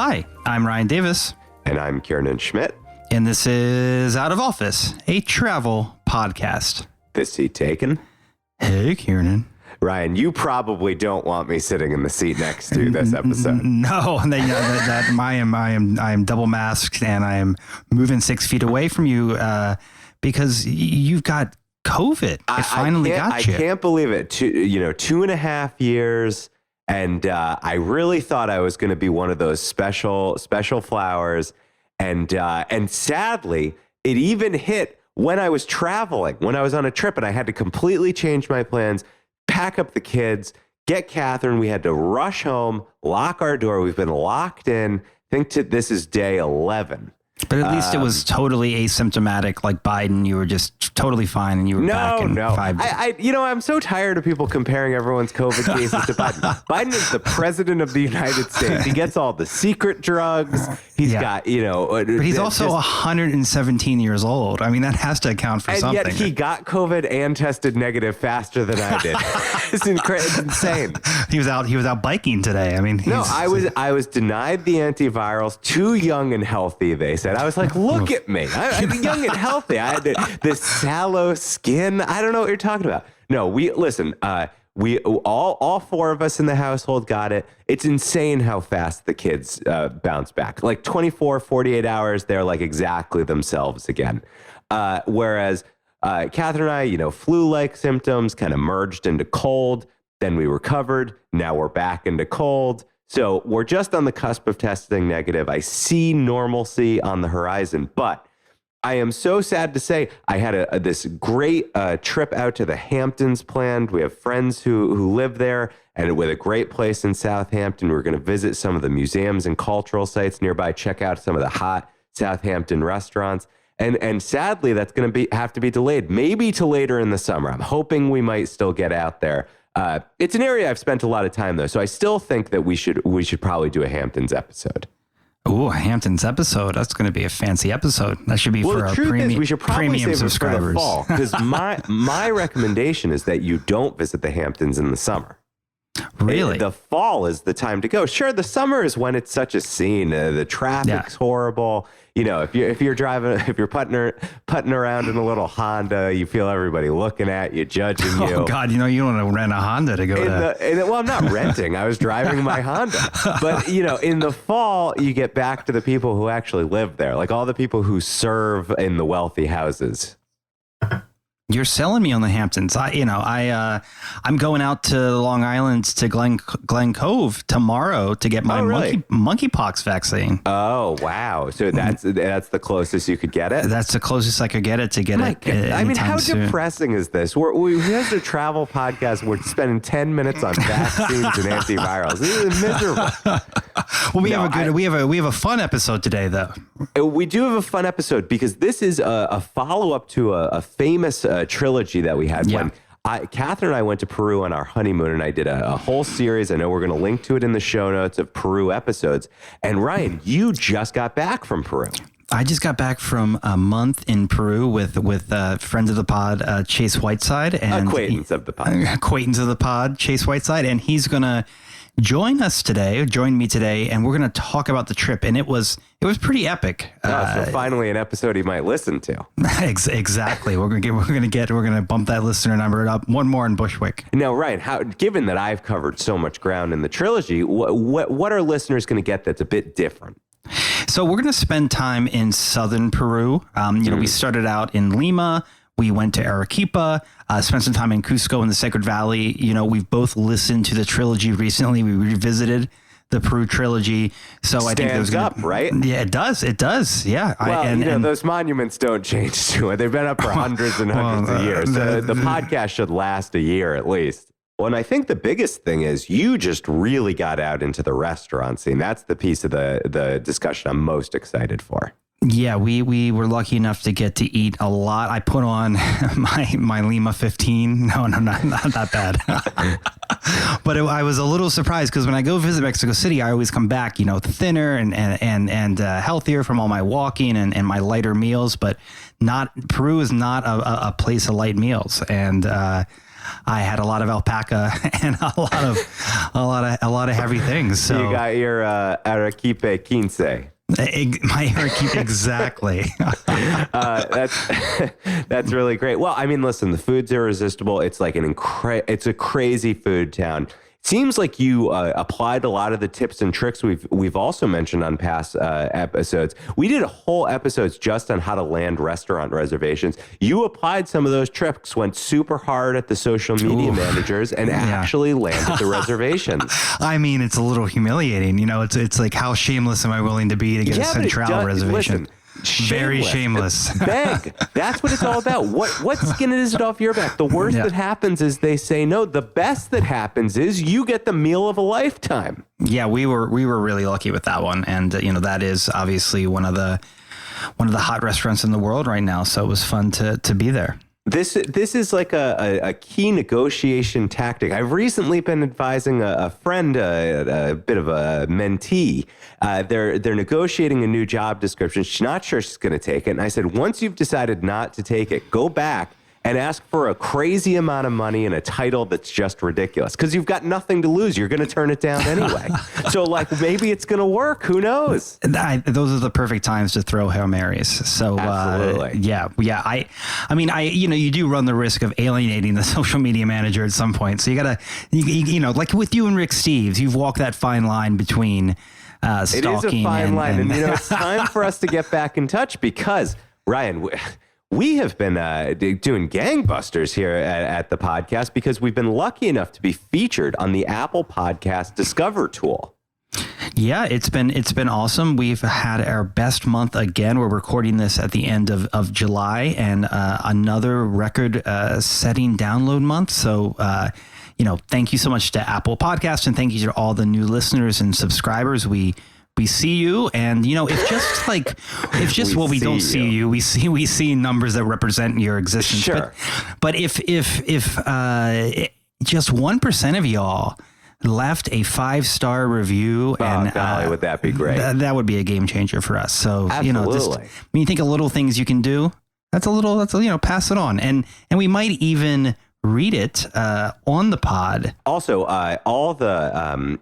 Hi, I'm Ryan Davis. And I'm Kiernan Schmidt. And this is Out of Office, a travel podcast. This seat taken. Hey, Kiernan. Ryan, you probably don't want me sitting in the seat next to this episode. No, I am double masked and I am moving 6 feet away from you because you've got COVID. It finally got you. I can't believe it. 2.5 years. And I really thought I was going to be one of those special flowers. And sadly, it even hit when I was traveling, when I was on a trip, and I had to completely change my plans, pack up the kids, get Catherine. We had to rush home, lock our door. We've been locked in. This is day 11. But at least it was totally asymptomatic, like Biden. You were just totally fine, and you were back in 5 days. I'm so tired of people comparing everyone's COVID cases to Biden. Biden is the president of the United States. He gets all the secret drugs. He's got, But he's also 117 years old. I mean, that has to account for something. And yet he got COVID and tested negative faster than I did. It's insane. He was out biking today. I mean, I was denied the antivirals. Too young and healthy, they said. I was like, look at me. I'm young and healthy. I had this sallow skin. I don't know what you're talking about. No, we all four of us in the household got it. It's insane how fast the kids bounce back. Like 24, 48 hours, they're like exactly themselves again. Whereas Catherine and I, flu-like symptoms kind of merged into cold. Then we recovered. Now we're back into cold. So we're just on the cusp of testing negative. I see normalcy on the horizon, but I am so sad to say I had this great trip out to the Hamptons planned. We have friends who live there, and with a great place in Southampton. We're going to visit some of the museums and cultural sites nearby, check out some of the hot Southampton restaurants. And sadly, that's going to have to be delayed, maybe to later in the summer. I'm hoping we might still get out there. It's an area I've spent a lot of time, though, so I still think that we should probably do a Hamptons episode. Oh, a Hamptons episode. That's going to be a fancy episode. That should be for our premium subscribers. Because my recommendation is that you don't visit the Hamptons in the summer. Really? The fall is the time to go. Sure, the summer is when it's such a scene. The traffic's horrible. If you're putting around in a little Honda, you feel everybody looking at you, judging you. Oh God, you don't want to rent a Honda to go well, I'm not renting. I was driving my Honda. But in the fall, you get back to the people who actually live there, like all the people who serve in the wealthy houses. You're selling me on the Hamptons. I'm going out to Long Island to Glen Cove tomorrow to get my monkeypox vaccine. Oh wow! So that's the closest you could get it. That's the closest I could get it to get it. I mean, how soon. Depressing is this? We have a travel podcast. We're spending 10 minutes on vaccines and antivirals. This is miserable. Well, we have a fun episode today, though. We do have a fun episode because this is a follow-up to a famous trilogy that we had when Catherine and I went to Peru on our honeymoon, and I did a whole series. I know we're going to link to it in the show notes of Peru episodes. And Ryan, you just got back from Peru. I just got back from a month in Peru with friends of the pod, Chase Whiteside, and acquaintance of the pod, Chase Whiteside, and he's gonna join me today, and we're going to talk about the trip. And it was pretty epic. So finally an episode he might listen to. Exactly. We're going to bump that listener number up one more in Bushwick. Now, Ryan, given that I've covered so much ground in the trilogy, what are listeners going to get that's a bit different? So we're going to spend time in southern Peru. We started out in Lima. We went to Arequipa, spent some time in Cusco in the Sacred Valley. We've both listened to the trilogy recently. We revisited the Peru trilogy. So I think stands up, right? Yeah, it does. It does. Yeah. Well, those monuments don't change too. They've been up for hundreds and hundreds of years. So the podcast should last a year at least. Well, and I think the biggest thing is you just really got out into the restaurant scene. That's the piece of the discussion I'm most excited for. Yeah, we were lucky enough to get to eat a lot. I put on my Lima 15. No, not that bad. But I was a little surprised because when I go visit Mexico City, I always come back, thinner and healthier from all my walking and my lighter meals. But Peru is not a place of light meals. And I had a lot of alpaca and a lot of heavy things. So you got your Arequipa 15. My Arequipa, exactly. That's really great. Well, I mean, listen, the food's irresistible. It's like it's a crazy food town. Seems like you applied a lot of the tips and tricks we've also mentioned on past episodes. We did whole episodes just on how to land restaurant reservations. You applied some of those tricks, went super hard at the social media managers, and actually landed the reservations. I mean, it's a little humiliating. You know, it's like, how shameless am I willing to be to get a Central reservation? Listen, very shameless. Beg. That's what it's all about. What skin is it off your back? The worst that happens is they say no. The best that happens is you get the meal of a lifetime. Yeah, we were really lucky with that one, and that is obviously one of the hot restaurants in the world right now. So it was fun to be there. This is like a key negotiation tactic. I've recently been advising a friend, a bit of a mentee. They're negotiating a new job description. She's not sure she's going to take it. And I said, once you've decided not to take it, go back and ask for a crazy amount of money and a title that's just ridiculous, because you've got nothing to lose. You're going to turn it down anyway. So maybe it's going to work. Who knows? Those are the perfect times to throw Hail Marys. So absolutely. Yeah. I mean, you do run the risk of alienating the social media manager at some point. So you gotta, like with you and Rick Steves, you've walked that fine line between stalking. It is a fine line. And it's time for us to get back in touch because, Ryan, we have been doing gangbusters here at the podcast because we've been lucky enough to be featured on the Apple Podcast Discover tool. Yeah, it's been awesome. We've had our best month again. We're recording this at the end of July, and another record setting download month. So, thank you so much to Apple Podcast, and thank you to all the new listeners and subscribers. We see you, and it's just we don't see you. We see numbers that represent your existence. Sure. But if just 1% of y'all left a 5-star review, and golly, would that be great? That would be a game changer for us. So absolutely. When you think of little things you can do, that's pass it on, and we might even read it on the pod. Also, all the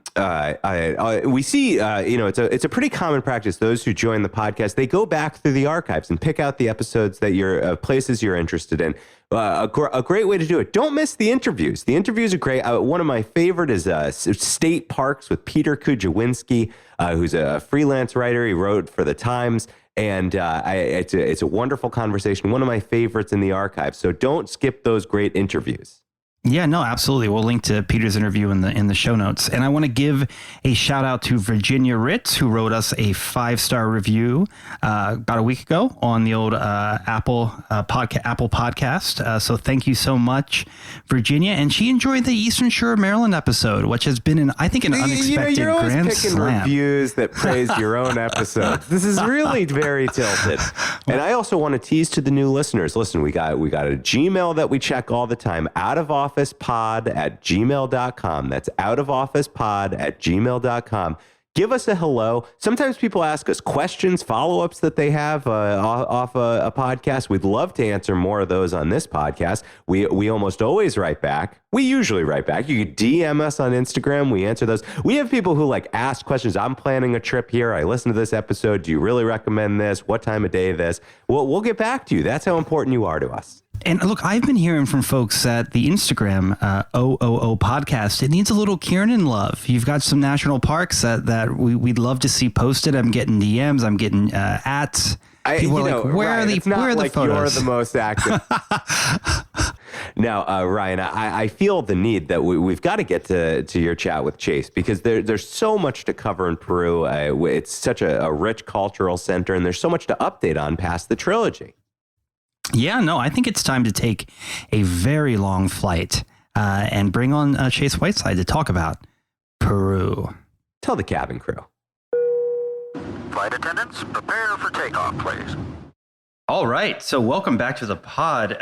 we see, it's a pretty common practice. Those who join the podcast, they go back through the archives and pick out the episodes that places you're interested in. A great way to do it. Don't miss the interviews. The interviews are great. One of my favorite is State Parks with Peter Kujawinski, who's a freelance writer. He wrote for the Times. And it's a wonderful conversation, one of my favorites in the archive. So don't skip those great interviews. Yeah, no, absolutely. We'll link to Peter's interview in the show notes. And I want to give a shout out to Virginia Ritz, who wrote us a 5-star review about a week ago on the old Apple podcast. So thank you so much, Virginia. And she enjoyed the Eastern Shore of Maryland episode, which has been I think an unexpected you're always grand picking slam. Reviews that praise your own episodes. This is really very tilted. And I also want to tease to the new listeners. Listen, we got a Gmail that we check all the time, outofofficepod@gmail.com. That's outofofficepod@gmail.com. Give us a hello. Sometimes people ask us questions, follow-ups that they have off a podcast. We'd love to answer more of those on this podcast. We almost always write back. We usually write back. You can DM us on Instagram. We answer those. We have people who ask questions. I'm planning a trip here. I listened to this episode. Do you really recommend this? What time of day this? We'll get back to you. That's how important you are to us. And look, I've been hearing from folks at the Instagram OOO podcast. It needs a little Kiernan love. You've got some national parks that we'd love to see posted. I'm getting DMs. I'm getting ats. People are like, where are the photos? You're the most active. Now, Ryan, I feel the need that we've got to get to your chat with Chase, because there's so much to cover in Peru. It's such a rich cultural center, and there's so much to update on past the trilogy. Yeah, no, I think it's time to take a very long flight and bring on Chase Whiteside to talk about Peru. Tell the cabin crew. Flight attendants, prepare for takeoff, please. All right, so welcome back to the pod,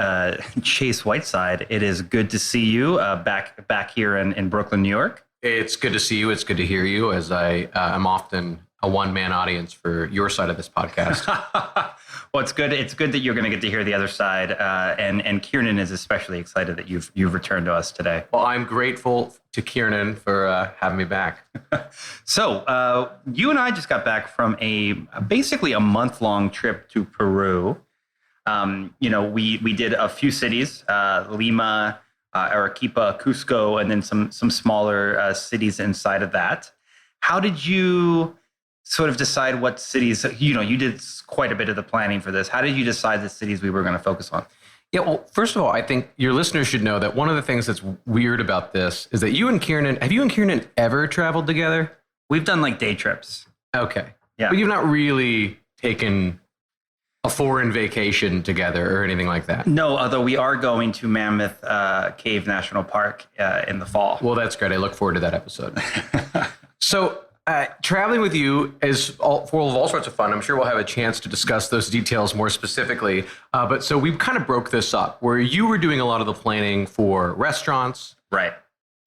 Chase Whiteside. It is good to see you back here in Brooklyn, New York. It's good to see you. It's good to hear you, as I am often a one-man audience for your side of this podcast. Well, it's good. It's good that you're going to get to hear the other side, and Kiernan is especially excited that you've returned to us today. Well, I'm grateful to Kiernan for having me back. So you and I just got back from basically a month-long trip to Peru. We did a few cities, Lima, Arequipa, Cusco, and then some smaller cities inside of that. How did you sort of decide what cities, you did quite a bit of the planning for this. How did you decide the cities we were going to focus on? Yeah, well, first of all, I think your listeners should know that one of the things that's weird about this is that have you and Kiernan ever traveled together? We've done like day trips. Okay. Yeah. But you've not really taken a foreign vacation together or anything like that. No, although we are going to Mammoth Cave National Park in the fall. Well, that's great. I look forward to that episode. So traveling with you is full of all sorts of fun. I'm sure we'll have a chance to discuss those details more specifically. But so we kind of broke this up where you were doing a lot of the planning for restaurants. Right.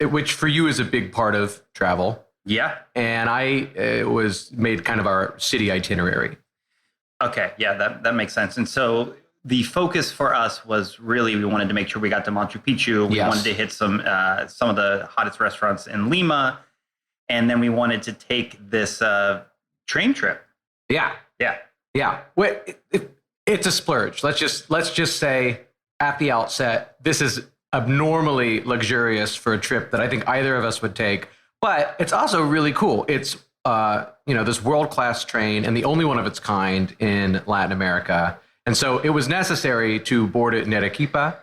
Which for you is a big part of travel. Yeah. And I was made kind of our city itinerary. Okay. Yeah, that makes sense. And so the focus for us was really, we wanted to make sure we got to Machu Picchu. We wanted to hit some of the hottest restaurants in Lima. And then we wanted to take this train trip. Yeah. Yeah. Yeah. It's a splurge. Let's just say at the outset, this is abnormally luxurious for a trip that I think either of us would take. But it's also really cool. It's this world-class train and the only one of its kind in Latin America. And so it was necessary to board it in Arequipa.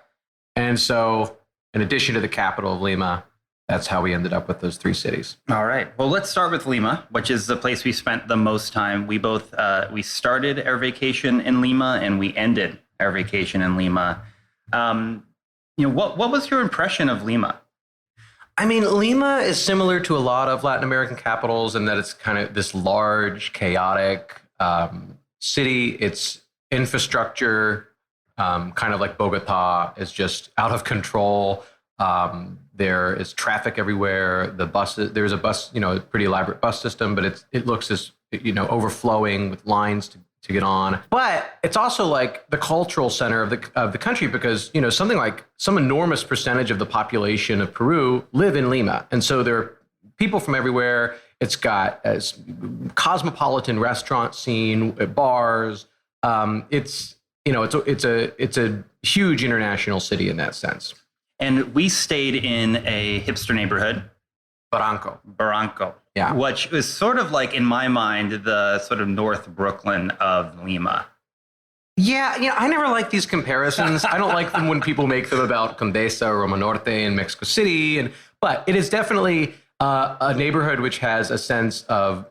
And so in addition to the capital of Lima, that's how we ended up with those three cities. All right. Well, let's start with Lima, which is the place we spent the most time. We both we started our vacation in Lima and we ended our vacation in Lima. What was your impression of Lima? I mean, Lima is similar to a lot of Latin American capitals in that it's kind of this large, chaotic city. Its infrastructure, kind of like Bogota, is just out of control. There is traffic everywhere. There's a bus, a pretty elaborate bus system, but it looks as, overflowing with lines to get on. But it's also like the cultural center of the country because, something like some enormous percentage of the population of Peru live in Lima. And so there are people from everywhere. It's got a cosmopolitan restaurant scene, bars. It's a huge international city in that sense. And we stayed in a hipster neighborhood. Barranco. Yeah. Which is sort of like, in my mind, the sort of North Brooklyn of Lima. Yeah, I never like these comparisons. I don't like them when people make them about Condesa or Roma Norte in Mexico City. But it is definitely a neighborhood which has a sense of,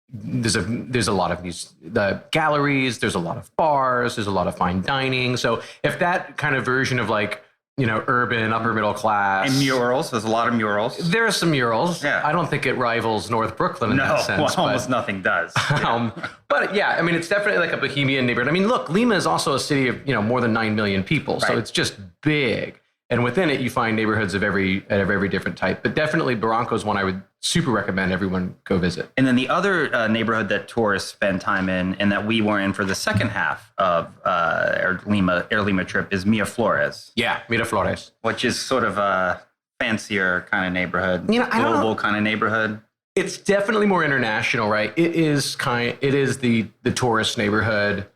there's a lot of the galleries, there's a lot of bars, there's a lot of fine dining. So if that kind of version of like, urban, upper middle class. And murals. There's a lot of murals. There are some murals. Yeah. I don't think it rivals North Brooklyn in that sense. Well, almost nothing does. Yeah. But yeah, I mean, it's definitely like a bohemian neighborhood. I mean, look, Lima is also a city of, more than 9 million people. So it's just big. And within it, you find neighborhoods of every different type. But definitely Barranco is one I would super recommend everyone go visit. And then the other neighborhood that tourists spend time in and that we were in for the second half of our Lima trip is Miraflores. Yeah, Miraflores. Which is sort of a fancier kind of neighborhood, global kind of neighborhood. It's definitely more international, right? It is the tourist neighborhood.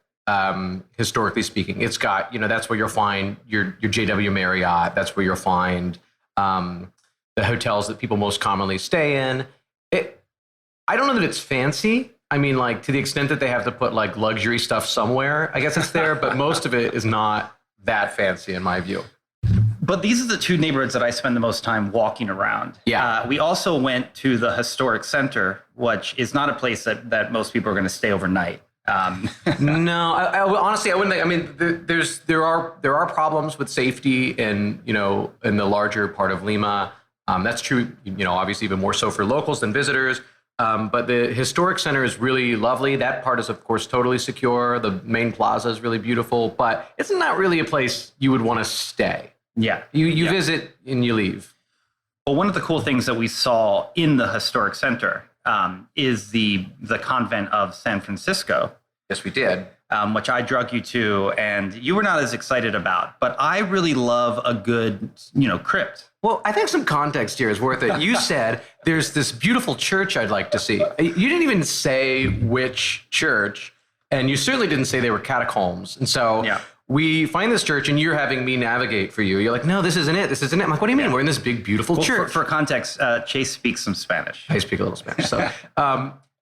Historically speaking, it's got, that's where you'll find your JW Marriott. That's where you'll find the hotels that people most commonly stay in. I don't know that it's fancy. I mean, like to the extent that they have to put like luxury stuff somewhere, I guess it's there, but most of it is not that fancy in my view. But these are the two neighborhoods that I spend the most time walking around. Yeah. We also went to the historic center, which is not a place that most people are going to stay overnight. No, I honestly, I wouldn't think. I mean, there are problems with safety in the larger part of Lima. That's true, obviously even more so for locals than visitors. But the historic center is really lovely. That part is, of course, totally secure. The main plaza is really beautiful, but it's not really a place you would want to stay. Yeah. You visit and you leave. Well, one of the cool things that we saw in the historic center is the convent of San Francisco. Yes, we did. Which I drug you to, and you were not as excited about. But I really love a good, crypt. Well, I think some context here is worth it. You said there's this beautiful church I'd like to see. You didn't even say which church, and you certainly didn't say they were catacombs. And so we find this church, and you're having me navigate for you. You're like, no, this isn't it. This isn't it. I'm like, what do you mean? We're in this big, beautiful church. For context, Chase speaks some Spanish. I speak a little Spanish.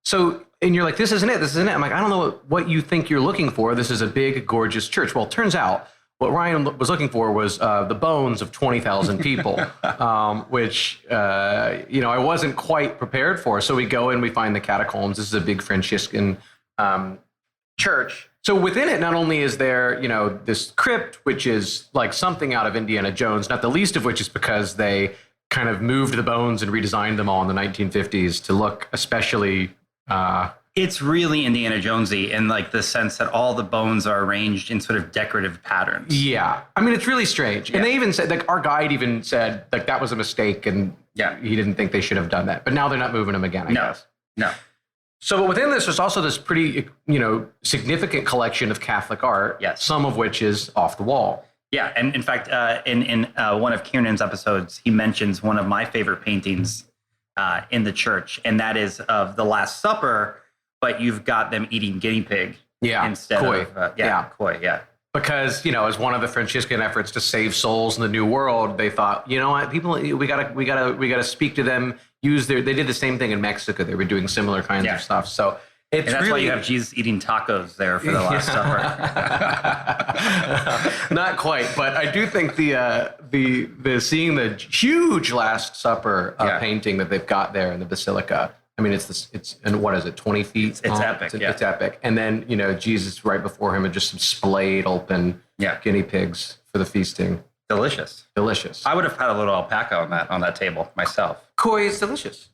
So, and you're like, this isn't it. This isn't it. I'm like, I don't know what you think you're looking for. This is a big, gorgeous church. Well, it turns out what Ryan was looking for was the bones of 20,000 people, which, I wasn't quite prepared for. So we go and we find the catacombs. This is a big Franciscan church. So within it, not only is there, this crypt, which is like something out of Indiana Jones, not the least of which is because they kind of moved the bones and redesigned them all in the 1950s to look especially... It's really Indiana Jonesy in like the sense that all the bones are arranged in sort of decorative patterns. Yeah. I mean, it's really strange. Yeah. And they even said, like, our guide even said, like, that was a mistake and he didn't think they should have done that. But now they're not moving them again, I guess. No. So within this, there's also this pretty, significant collection of Catholic art, some of which is off the wall. Yeah. And in fact, in one of Kiernan's episodes, he mentions one of my favorite paintings in the church, and that is of the Last Supper, but you've got them eating guinea pig instead of koi. Because as one of the Franciscan efforts to save souls in the New World, they thought, you know what, people, we gotta speak to them. They did the same thing in Mexico. They were doing similar kinds of stuff. So and that's why you have Jesus eating tacos there for the Last Supper. Not quite, but I do think the seeing the huge Last Supper painting that they've got there in the Basilica. I mean, and what is it, 20 feet? It's epic. It's epic. And then Jesus right before him and just some splayed open guinea pigs for the feasting. Delicious. I would have had a little alpaca on that table myself. Koi is delicious.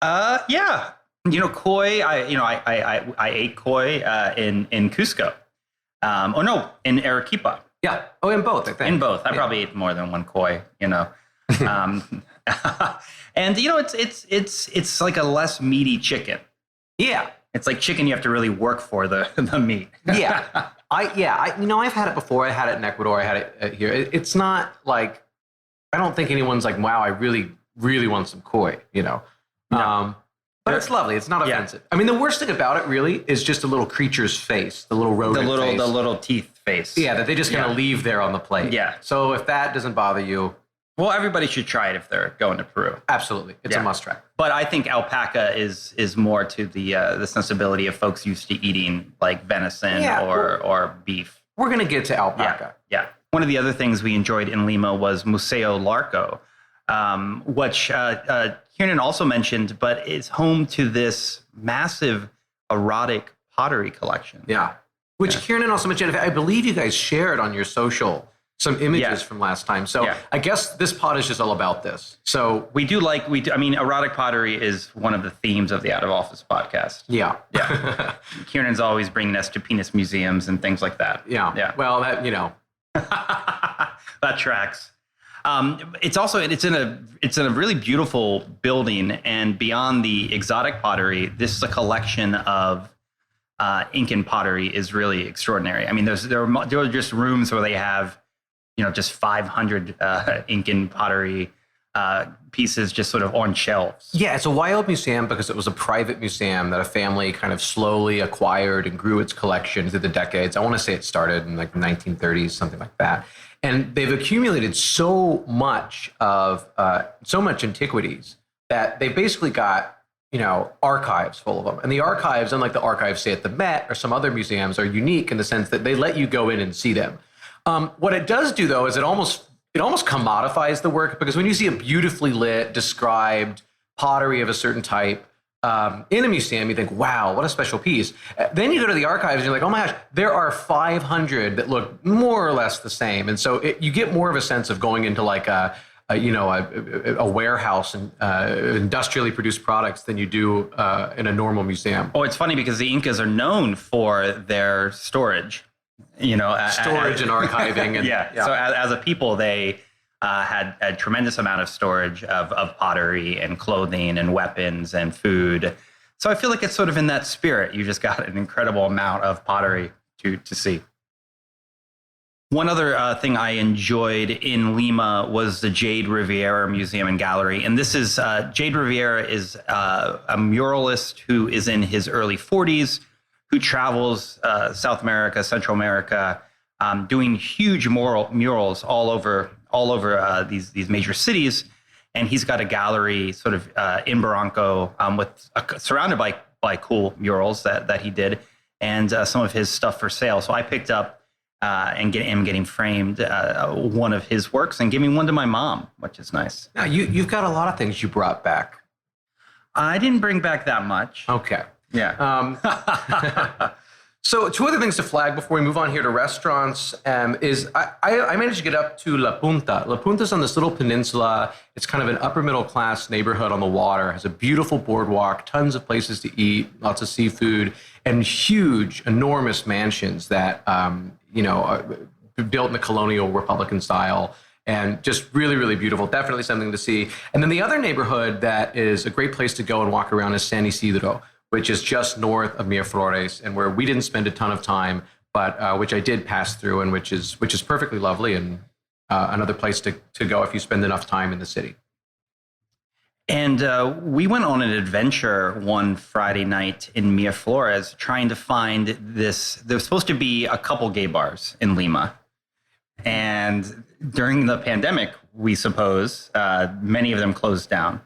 Yeah. Koi. I ate koi in Cusco. In Arequipa. Yeah. Oh, in both. I think. In both. I probably ate more than one koi. And it's like a less meaty chicken. Yeah. It's like chicken you have to really work for the meat. Yeah. I've had it before. I had it in Ecuador. I had it here. It's not like, I don't think anyone's like, wow, I really, really want some koi, No. But it's lovely. It's not offensive. I mean, the worst thing about it really is just a little creature's face, the little rodent face. The little teeth face. Yeah, that they just kind of leave there on the plate. Yeah. So if that doesn't bother you. Well, everybody should try it if they're going to Peru. Absolutely. It's a must try. But I think alpaca is more to the sensibility of folks used to eating like venison or beef. We're going to get to alpaca. Yeah. One of the other things we enjoyed in Lima was Museo Larco, which Kiernan also mentioned, but is home to this massive erotic pottery collection. Yeah. Which Kiernan also mentioned. I believe you guys shared on your social some images from last time. So I guess this pod is just all about this. So erotic pottery is one of the themes of the Out of Office podcast. Yeah. Kiernan's always bringing us to penis museums and things like that. Yeah. Well, that, that tracks. It's in a really beautiful building, and beyond the exotic pottery, this is a collection of Incan pottery is really extraordinary. I mean, there are just rooms where they have, just 500 Incan pottery pieces just sort of on shelves. Yeah, it's a wild museum because it was a private museum that a family kind of slowly acquired and grew its collection through the decades. I want to say it started in like the 1930s, something like that. And they've accumulated so much antiquities that they basically got, archives full of them. And the archives, unlike the archives, say at the Met or some other museums, are unique in the sense that they let you go in and see them. What it does do, though, is it almost commodifies the work, because when you see a beautifully lit, described pottery of a certain type in a museum, you think, wow, what a special piece. Then you go to the archives and you're like, oh my gosh, there are 500 that look more or less the same. And so you get more of a sense of going into like a warehouse and industrially produced products than you do in a normal museum. Oh, it's funny because the Incas are known for their storage. Storage and archiving. And, So as a people, they had a tremendous amount of storage of pottery and clothing and weapons and food. So I feel like it's sort of in that spirit. You just got an incredible amount of pottery to see. One other thing I enjoyed in Lima was the Jade Riviera Museum and Gallery. And this is, Jade Riviera is a muralist who is in his early 40s, who travels South America, Central America, doing huge murals all over these major cities. And he's got a gallery sort of in Barranco surrounded by cool murals that he did, and some of his stuff for sale. So I picked up and getting framed one of his works and giving one to my mom, which is nice. Now, you've got a lot of things you brought back. I didn't bring back that much. Okay. Yeah. So two other things to flag before we move on here to restaurants is I managed to get up to La Punta. La Punta's on this little peninsula. It's kind of an upper middle class neighborhood on the water. It has a beautiful boardwalk, tons of places to eat, lots of seafood, and huge, enormous mansions that are built in the colonial Republican style. And just really, really beautiful. Definitely something to see. And then the other neighborhood that is a great place to go and walk around is San Isidro, which is just north of Miraflores, and where we didn't spend a ton of time, but which I did pass through, and which is perfectly lovely, and another place to go if you spend enough time in the city. And we went on an adventure one Friday night in Miraflores trying to find this. There's supposed to be a couple gay bars in Lima. And during the pandemic, we suppose, many of them closed down.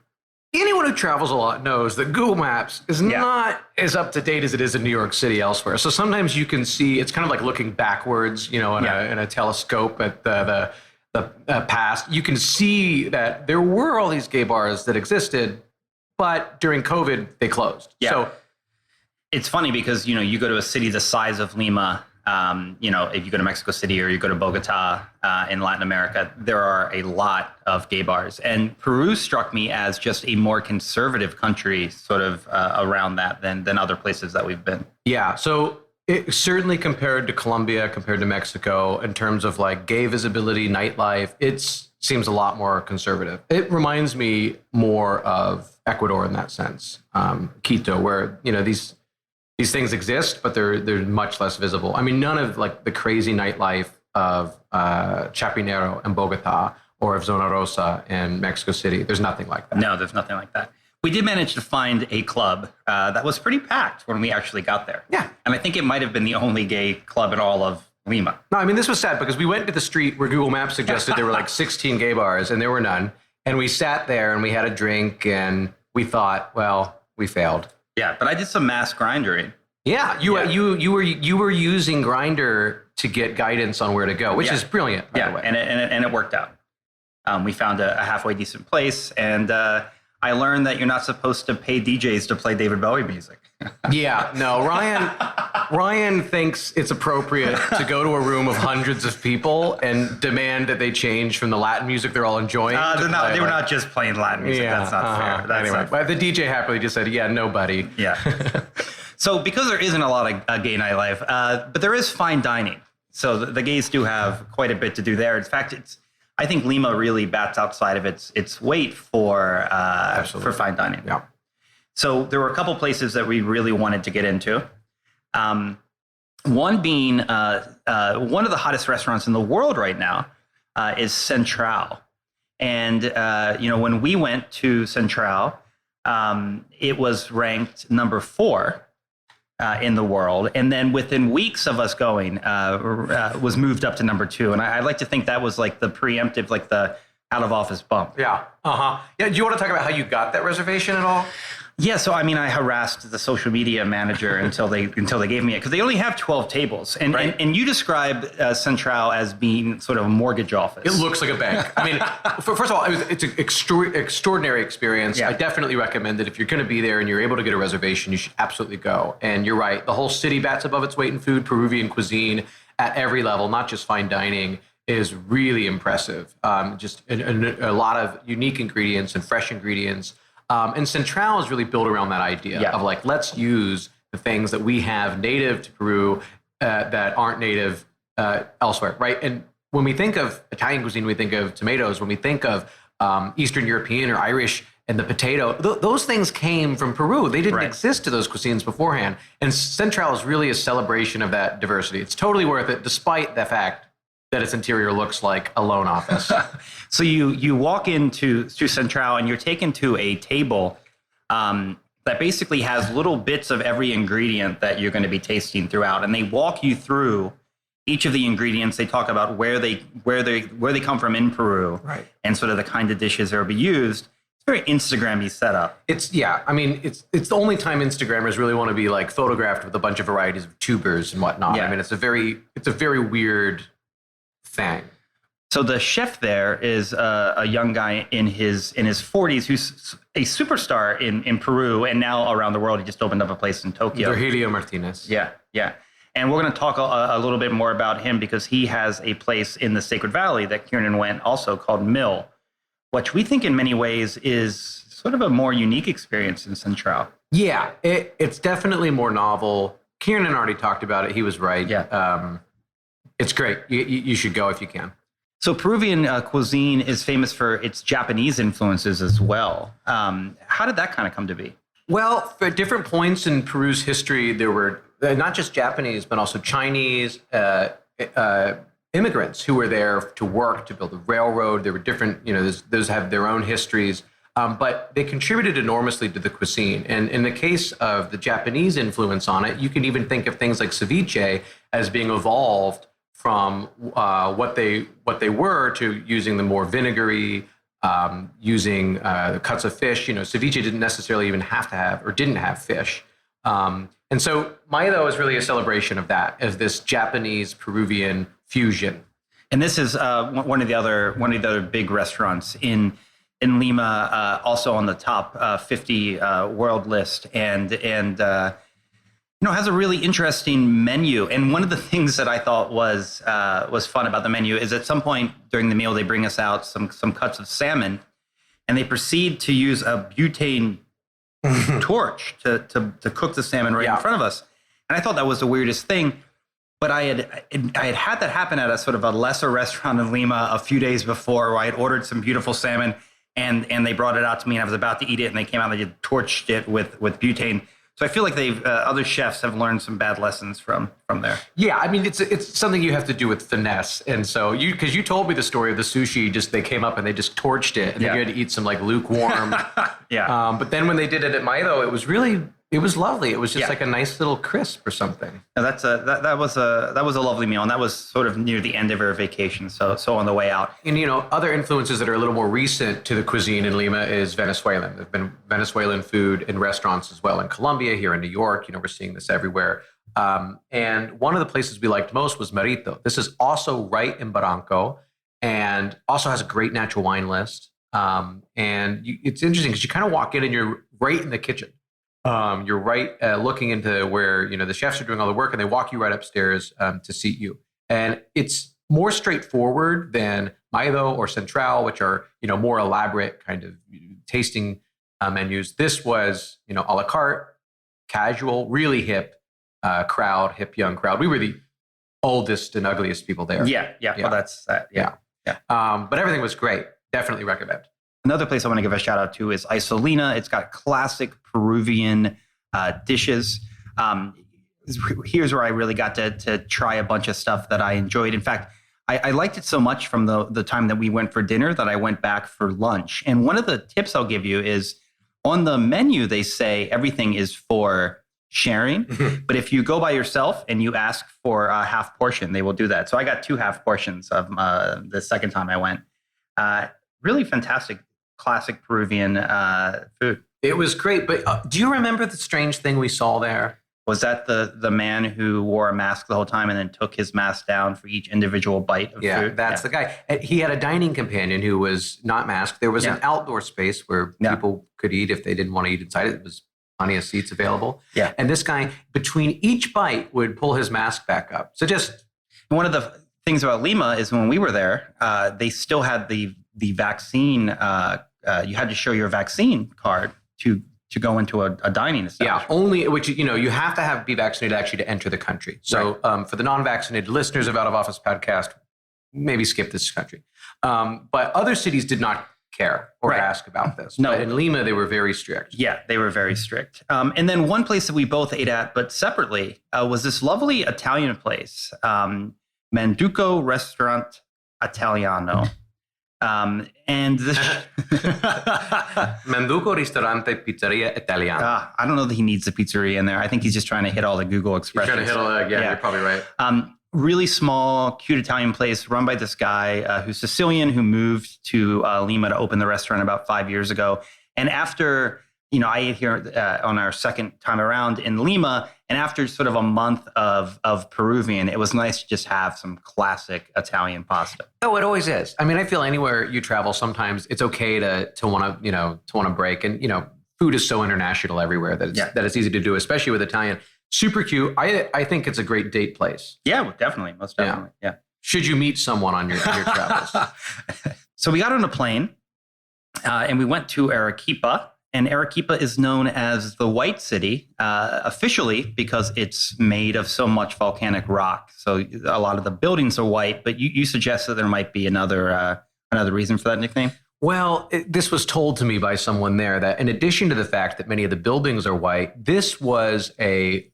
Anyone who travels a lot knows that Google Maps is not as up to date as it is in New York City elsewhere. So sometimes you can see, it's kind of like looking backwards, in a telescope at the past. You can see that there were all these gay bars that existed, but during COVID, they closed. Yeah. So it's funny because, you go to a city the size of Lima, if you go to Mexico City or you go to Bogota in Latin America, there are a lot of gay bars. And Peru struck me as just a more conservative country sort of around that than other places that we've been. Yeah, so it certainly compared to Colombia, compared to Mexico, in terms of like gay visibility, nightlife, it seems a lot more conservative. It reminds me more of Ecuador in that sense, Quito, where, these things exist, but they're much less visible. I mean, none of like the crazy nightlife of Chapinero in Bogota or of Zona Rosa in Mexico City. There's nothing like that. No, there's nothing like that. We did manage to find a club that was pretty packed when we actually got there. Yeah. And I think it might have been the only gay club in all of Lima. No, I mean, this was sad because we went to the street where Google Maps suggested there were like 16 gay bars, and there were none. And we sat there and we had a drink and we thought, well, we failed. Yeah, but I did some mass grindering. Yeah, you were using Grindr to get guidance on where to go, which is brilliant, by the way. And it worked out. We found a halfway decent place, and I learned that you're not supposed to pay DJs to play David Bowie music. Yeah, no, Ryan thinks it's appropriate to go to a room of hundreds of people and demand that they change from the Latin music they're all enjoying. They were not just playing Latin music. Yeah, that's not fair. That's anyway, not fair. but the DJ happily just said, yeah, no, buddy. Yeah. So because there isn't a lot of gay nightlife, but there is fine dining. So the gays do have quite a bit to do there. In fact, I think Lima really bats outside of its weight for fine dining. Yeah. So there were a couple places that we really wanted to get into. One being one of the hottest restaurants in the world right now is Central. And when we went to Central, it was ranked number 4 in the world. And then within weeks of us going, was moved up to number 2. And I like to think that was like the preemptive, like the out of office bump. Yeah. Yeah. Do you want to talk about how you got that reservation at all? Yeah, so I mean, I harassed the social media manager until they gave me it, because they only have 12 tables, and you described Central as being sort of a mortgage office. It looks like a bank. I mean, first of all, it's an extraordinary experience. Yeah. I definitely recommend that if you're going to be there and you're able to get a reservation, you should absolutely go. And you're right, the whole city bats above its weight in food. Peruvian cuisine at every level, not just fine dining, is really impressive. Just a lot of unique ingredients and fresh ingredients. And Central is really built around that idea of like, let's use the things that we have native to Peru that aren't native elsewhere, right? And when we think of Italian cuisine, we think of tomatoes. When we think of Eastern European or Irish and the potato, those things came from Peru. They didn't exist to those cuisines beforehand. And Central is really a celebration of that diversity. It's totally worth it, despite the fact that its interior looks like a loan office. So you walk into Central and you're taken to a table that basically has little bits of every ingredient that you're going to be tasting throughout, and they walk you through each of the ingredients. They talk about where they come from in Peru, right, and sort of the kind of dishes that will be used. It's very Instagram-y setup. It's the only time Instagrammers really want to be like photographed with a bunch of varieties of tubers and whatnot. Yeah. I mean, it's a very weird thing. So the chef there is a young guy in his 40s who's a superstar in Peru and now around the world. He just opened up a place in Tokyo. Virgilio Martinez. Yeah. And we're going to talk a little bit more about him because he has a place in the Sacred Valley that Kiernan went also called Mill, which we think in many ways is sort of a more unique experience in Central. Yeah, it's definitely more novel. Kiernan already talked about it. He was right. Yeah. It's great. You should go if you can. So Peruvian cuisine is famous for its Japanese influences as well. How did that kind of come to be? Well, at different points in Peru's history, there were not just Japanese, but also Chinese immigrants who were there to work, to build a railroad. There were different, those have their own histories, but they contributed enormously to the cuisine. And in the case of the Japanese influence on it, you can even think of things like ceviche as being evolved from what they were to using the more vinegary, using cuts of fish. Ceviche didn't necessarily even have to have or didn't have fish. And so Maido is really a celebration of that, of this Japanese Peruvian fusion. And this is one of the other big restaurants in Lima, also on the top 50 world list, and has a really interesting menu. And one of the things that I thought was fun about the menu is at some point during the meal they bring us out some cuts of salmon, and they proceed to use a butane torch to cook the salmon right in front of us. And I thought that was the weirdest thing. But I had that happen at a sort of a lesser restaurant in Lima a few days before, where I had ordered some beautiful salmon, and they brought it out to me, and I was about to eat it, and they came out and they just torched it with butane. So I feel like other chefs have learned some bad lessons from there. Yeah, I mean, it's something you have to do with finesse. And so because you told me the story of the sushi, they came up and they just torched it, and then you had to eat some like lukewarm. But then when they did it at Maido, it was lovely. It was just like a nice little crisp or something. Now that was a lovely meal, and that was sort of near the end of our vacation. So on the way out. And other influences that are a little more recent to the cuisine in Lima is Venezuelan. There've been Venezuelan food in restaurants as well in Colombia, here in New York. We're seeing this everywhere. And one of the places we liked most was Merito. This is also right in Barranco, and also has a great natural wine list. It's interesting because you kind of walk in and you're right in the kitchen. You're right looking into where the chefs are doing all the work, and they walk you right upstairs to seat you. And it's more straightforward than Maido or Central, which are more elaborate kind of tasting menus. This was a la carte, casual, really hip young crowd. We were the oldest and ugliest people there. Yeah. Well, that's that. Yeah. But everything was great. Definitely recommend. Another place I want to give a shout out to is Isolina. It's got classic Peruvian dishes. Here's where I really got to try a bunch of stuff that I enjoyed. In fact, I liked it so much from the time that we went for dinner that I went back for lunch. And one of the tips I'll give you is on the menu, they say everything is for sharing. But if you go by yourself and you ask for a half portion, they will do that. So I got 2 half portions of the second time I went. Really fantastic. Classic Peruvian food. It was great, but do you remember the strange thing we saw there? Was that the man who wore a mask the whole time and then took his mask down for each individual bite of food? That's the guy. He had a dining companion who was not masked. There was an outdoor space where people could eat if they didn't want to eat inside it. There was plenty of seats available. Yeah. And this guy, between each bite, would pull his mask back up. So one of the things about Lima is when we were there, they still had the vaccine. You had to show your vaccine card to go into a dining establishment. Yeah, only which you have to be vaccinated actually to enter the country. So for the non-vaccinated listeners of Out of Office podcast, maybe skip this country. But other cities did not care or ask about this. No. But in Lima, they were very strict. Yeah, they were very strict. And then one place that we both ate at, but separately, was this lovely Italian place, Manduco Restaurant Italiano. And this Manduco Ristorante Pizzeria Italiana. I don't know that he needs a pizzeria in there. I think he's just trying to hit all the Google expressions. Trying to hit all that. Yeah, you're probably right. Really small, cute Italian place run by this guy who's Sicilian, who moved to Lima to open the restaurant about 5 years ago. And after, I ate here on our second time around in Lima, and after sort of a month of Peruvian, it was nice to just have some classic Italian pasta. Oh, it always is. I mean, I feel anywhere you travel, sometimes it's okay to want to break. And, food is so international everywhere that it's easy to do, especially with Italian. Super cute. I think it's a great date place. Yeah, well, definitely. Most definitely. Yeah. Should you meet someone on your travels? So we got on a plane and we went to Arequipa. And Arequipa is known as the White City officially because it's made of so much volcanic rock. So a lot of the buildings are white, but you suggested there might be another reason for that nickname? Well, this was told to me by someone there that in addition to the fact that many of the buildings are white, this was a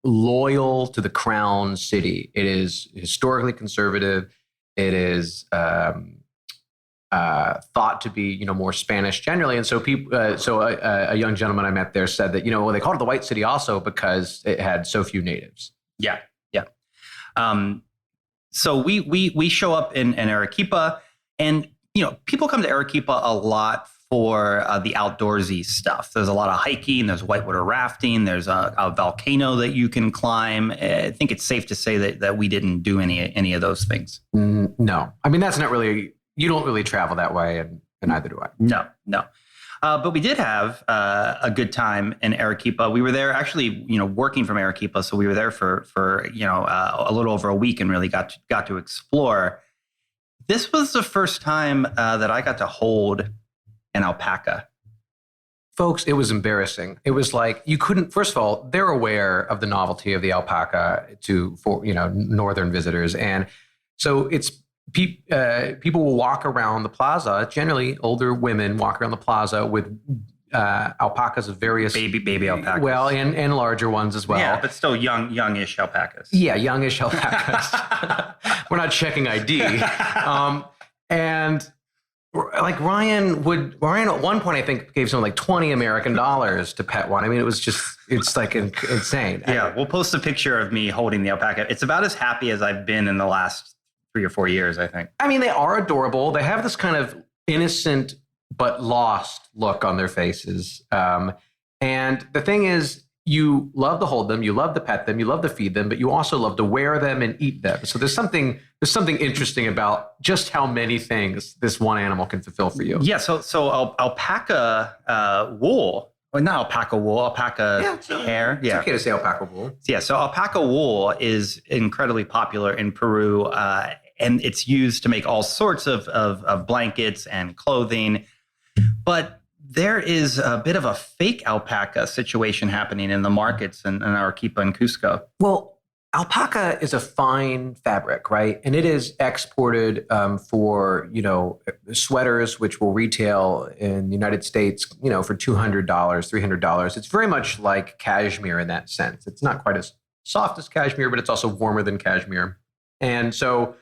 loyal to the crown city. It is historically conservative. It is thought to be, more Spanish generally. And so people, a young gentleman I met there said that, they called it the White City also because it had so few natives. Yeah. Yeah. So we show up in Arequipa, and, people come to Arequipa a lot for the outdoorsy stuff. There's a lot of hiking, there's whitewater rafting, there's a volcano that you can climb. I think it's safe to say that we didn't do any of those things. No. I mean, that's not really, you don't really travel that way, and neither do I. No. But we did have a good time in Arequipa. We were there actually, working from Arequipa. So we were there for a little over a week and really got to explore. This was the first time that I got to hold an alpaca. Folks, it was embarrassing. It was like you couldn't. First of all, they're aware of the novelty of the alpaca for northern visitors, and so it's people will walk around the plaza. Generally, older women walk around the plaza with alpacas of various baby alpacas. Well, and larger ones as well. Yeah, but still youngish alpacas. Yeah, youngish alpacas. We're not checking ID, and. Like Ryan at one point, I think, gave someone like $20 American to pet one. I mean, it's like insane. Yeah, we'll post a picture of me holding the alpaca. It's about as happy as I've been in the last 3 or 4 years, I think. I mean, they are adorable. They have this kind of innocent but lost look on their faces. And the thing is, you love to hold them, you love to pet them, you love to feed them, but you also love to wear them and eat them. So there's something interesting about just how many things this one animal can fulfill for you. Yeah. So alpaca wool, well, not alpaca wool, alpaca hair. It's okay to say alpaca wool. Yeah. So alpaca wool is incredibly popular in Peru, and it's used to make all sorts of blankets and clothing, but there is a bit of a fake alpaca situation happening in the markets in Arequipa and Cusco. Well, alpaca is a fine fabric, right? And it is exported for, sweaters, which will retail in the United States, for $200, $300. It's very much like cashmere in that sense. It's not quite as soft as cashmere, but it's also warmer than cashmere. And so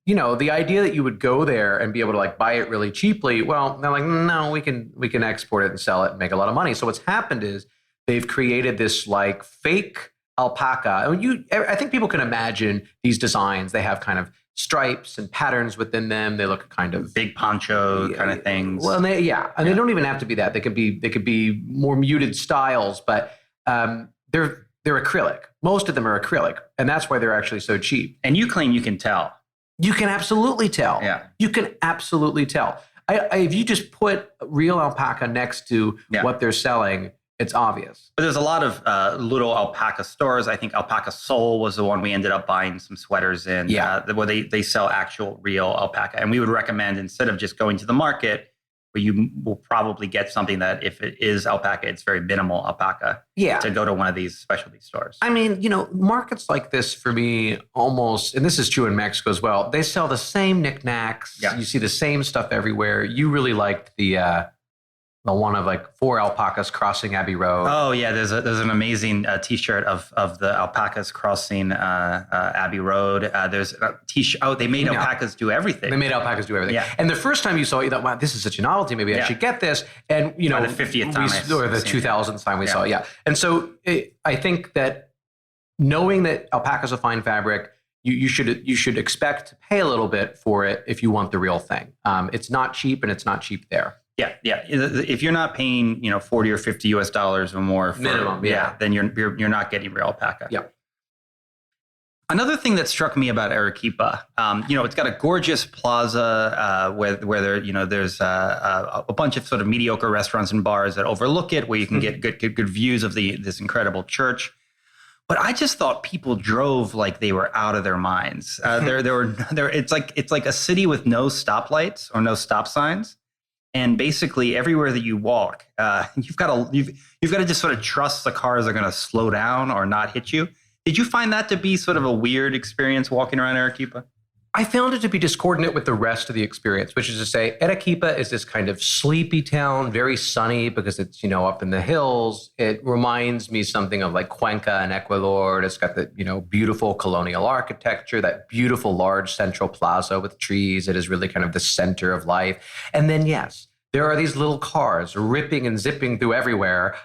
the idea that you would go there and be able to buy it really cheaply, well, they're like, no, we can export it and sell it and make a lot of money. So what's happened is they've created this fake alpaca. I think people can imagine these designs. They have kind of stripes and patterns within them. They look kind of big poncho kind of things. Well, they don't even have to be that. They could be more muted styles, but they're acrylic. Most of them are acrylic, and that's why they're actually so cheap. And you claim you can tell. You can absolutely tell. Yeah. You can absolutely tell. If you just put real alpaca next to what they're selling, it's obvious. But there's a lot of little alpaca stores. I think Alpaca Soul was the one we ended up buying some sweaters in, where they sell actual real alpaca. And we would recommend, instead of just going to the market, where you will probably get something that if it is alpaca, it's very minimal alpaca. Yeah. To go to one of these specialty stores. I mean, markets like this for me almost, and this is true in Mexico as well, they sell the same knickknacks. Yeah. You see the same stuff everywhere. You really liked the one of like 4 alpacas crossing Abbey Road. Oh yeah, there's an amazing T-shirt of the alpacas crossing Abbey Road. There's a T-shirt. Oh, they made alpacas do everything. They made alpacas do everything. Yeah. And the first time you saw it, you thought, wow, this is such a novelty. Maybe I should get this. And By the 50th time or the 2000th time we saw it. Yeah. And so I think that knowing that alpaca is a fine fabric, you should expect to pay a little bit for it if you want the real thing. It's not cheap, and it's not cheap there. Yeah. If you're not paying, $40 or $50 or more for, minimum, then you're not getting real alpaca. Yeah. Another thing that struck me about Arequipa, it's got a gorgeous plaza where there's a bunch of sort of mediocre restaurants and bars that overlook it, where you can get good views of this incredible church. But I just thought people drove like they were out of their minds. It's like a city with no stoplights or no stop signs. And basically, everywhere that you walk, you've got to just sort of trust the cars are going to slow down or not hit you. Did you find that to be sort of a weird experience walking around Arequipa? I found it to be discordant with the rest of the experience, which is to say, Arequipa is this kind of sleepy town, very sunny because it's up in the hills. It reminds me something of like Cuenca in Ecuador. It's got the beautiful colonial architecture, that beautiful large central plaza with trees. It is really kind of the center of life. And then yes, there are these little cars ripping and zipping through everywhere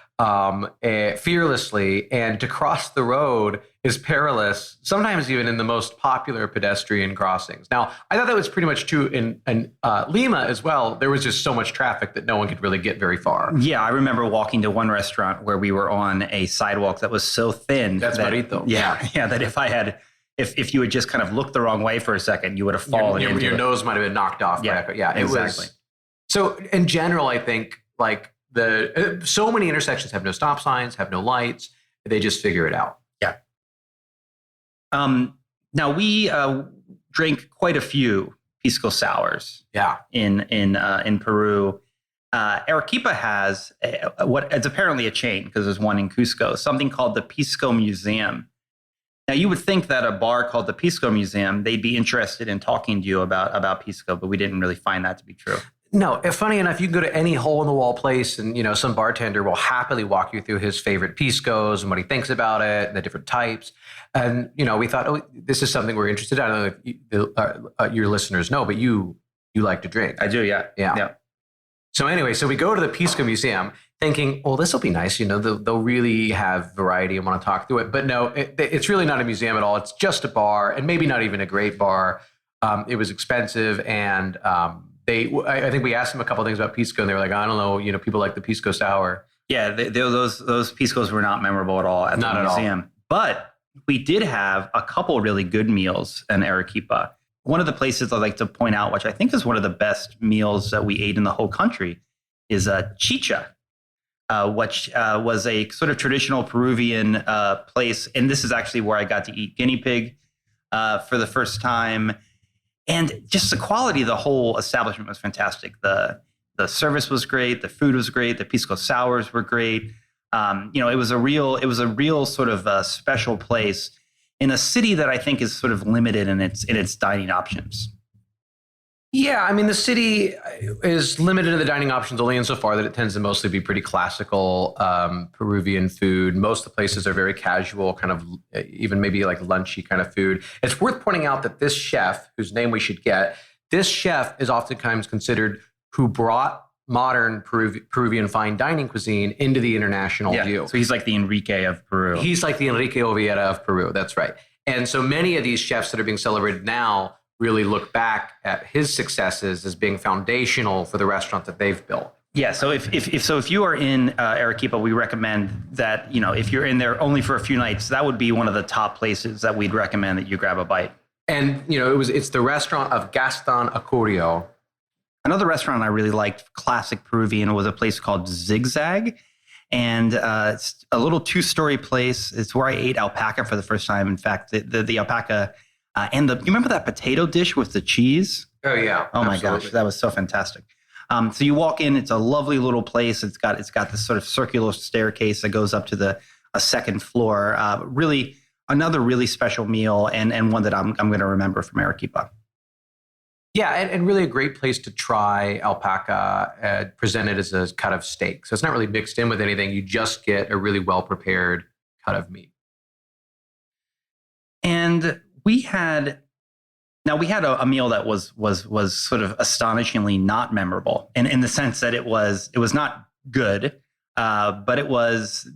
fearlessly, and to cross the road is perilous, sometimes even in the most popular pedestrian crossings. Now, I thought that was pretty much true in Lima as well. There was just so much traffic that no one could really get very far. Yeah, I remember walking to one restaurant where we were on a sidewalk that was so thin. That's bonito. Yeah, that if you had just kind of looked the wrong way for a second, you would have fallen into your it. nose might have been knocked off. Yeah, exactly. So in general, I think like so many intersections have no stop signs, have no lights. They just figure it out. Yeah. Now we drank quite a few pisco sours. Yeah. In Peru, Arequipa has it's apparently a chain because there's one in Cusco, something called the Pisco Museum. Now you would think that a bar called the Pisco Museum, they'd be interested in talking to you about pisco, but we didn't really find that to be true. No, funny enough, you can go to any hole-in-the-wall place and, some bartender will happily walk you through his favorite piscos and what he thinks about it and the different types. And, we thought, this is something we're interested in. I don't know if your listeners know, but you like to drink. I do, yeah. Yeah. So anyway, we go to the Pisco Museum thinking, well, this will be nice. They'll really have variety and want to talk through it. But no, it's really not a museum at all. It's just a bar, and maybe not even a great bar. It was expensive, and I think we asked them a couple of things about pisco, and they were like, I don't know, people like the pisco sour. Yeah, those piscos were not memorable at all at the museum. But we did have a couple really good meals in Arequipa. One of the places I'd like to point out, which I think is one of the best meals that we ate in the whole country, is chicha, which was a sort of traditional Peruvian place. And this is actually where I got to eat guinea pig for the first time. And just the quality of the whole establishment was fantastic. The service was great. The food was great. The pisco sours were great. It was a real sort of special place in a city that I think is sort of limited in its dining options. Yeah, I mean, the city is limited in the dining options only insofar that it tends to mostly be pretty classical Peruvian food. Most of the places are very casual, kind of even maybe like lunchy kind of food. It's worth pointing out that this chef, whose name we should get, this chef is oftentimes considered who brought modern Peruvian fine dining cuisine into the international view. So he's like the Enrique of Peru. He's like the Enrique Oviera of Peru. That's right. And so many of these chefs that are being celebrated now really look back at his successes as being foundational for the restaurant that they've built. Yeah, so if you are in Arequipa, we recommend that, if you're in there only for a few nights, that would be one of the top places that we'd recommend that you grab a bite. And, it's the restaurant of Gaston Acurio. Another restaurant I really liked, classic Peruvian, was a place called Zigzag. And it's a little 2-story place. It's where I ate alpaca for the first time. In fact, the alpaca you remember that potato dish with the cheese? Oh, yeah. Oh, my gosh. That was so fantastic. So you walk in, it's a lovely little place. It's got this sort of circular staircase that goes up to a second floor. Really, another really special meal and one that I'm going to remember from Arequipa. Yeah, and really a great place to try alpaca presented as a cut of steak. So it's not really mixed in with anything. You just get a really well-prepared cut of meat. And we had a meal that was sort of astonishingly not memorable, and in the sense that it was not good, but it was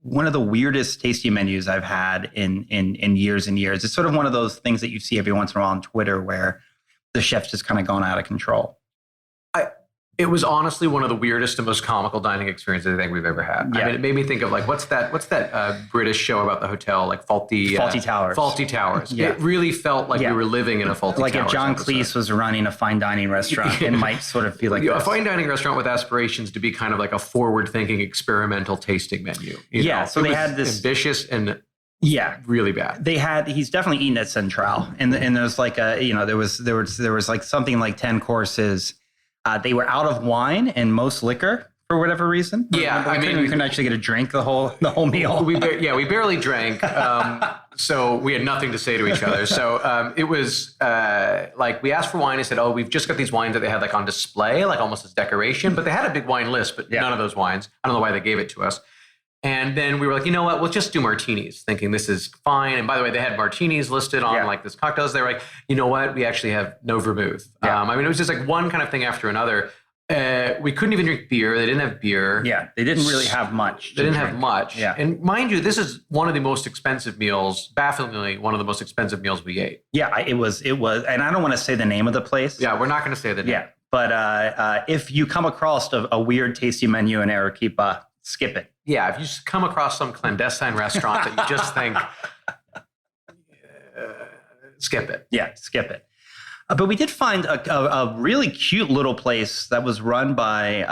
one of the weirdest tasty menus I've had in years and years. It's sort of one of those things that you see every once in a while on Twitter where the chef's just kind of gone out of control. It was honestly one of the weirdest and most comical dining experiences I think we've ever had. Yeah. I mean, it made me think of like, what's that British show about the hotel, like Faulty Towers. Faulty Towers. Yeah. It really felt like we were living in a Faulty Towers. Like if John episode. Cleese was running a fine dining restaurant, it might sort of feel like a this. fine dining restaurant with aspirations to be kind of like a forward-thinking experimental tasting menu. You know? So it they was had this ambitious and really bad. He's definitely eaten at Central, and there's like there was like something like 10 courses. They were out of wine and most liquor for whatever reason. Yeah, we couldn't actually get a drink the whole meal. We barely drank, so we had nothing to say to each other. So it was like we asked for wine. I said, "Oh, we've just got these wines that they had like on display, like almost as decoration." But they had a big wine list, but none of those wines. I don't know why they gave it to us. And then we were like, you know what? We'll just do martinis, thinking this is fine. And by the way, they had martinis listed on like this cocktails. They were like, you know what? We actually have no vermouth. Yeah. I mean, it was just like one kind of thing after another. We couldn't even drink beer. They didn't have beer. Yeah, they didn't really have much. They didn't have much. Yeah. And mind you, this is one of the most expensive meals, bafflingly, one of the most expensive meals we ate. Yeah, it was. And I don't want to say the name of the place. Yeah, we're not going to say the name. Yeah, but if you come across a weird tasty menu in Arequipa, skip it. Yeah, if you come across some clandestine restaurant that you just think, skip it. Yeah, skip it. But we did find a really cute little place that was run by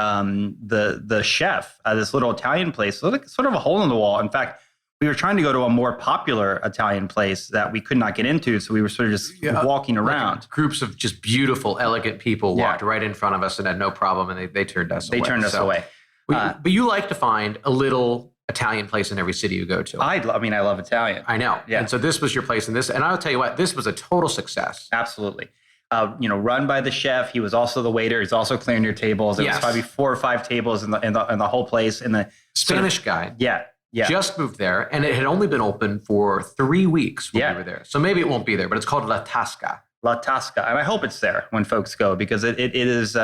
the chef, this little Italian place, sort of a hole in the wall. In fact, we were trying to go to a more popular Italian place that we could not get into, so we were sort of just walking around. Like groups of just beautiful, elegant people walked right in front of us and had no problem, and they turned us away. They turned us away. But you like to find a little Italian place in every city you go to. I love Italian. I know. Yeah. And so this was your place in this. And I'll tell you what, this was a total success. Absolutely. Run by the chef. He was also the waiter. He's also clearing your tables. There was probably 4 or 5 tables in the whole place. In the Spanish guy. Yeah. Just moved there, and it had only been open for 3 weeks when we were there. So maybe it won't be there, but it's called La Tasca. La Tasca. And I hope it's there when folks go, because it is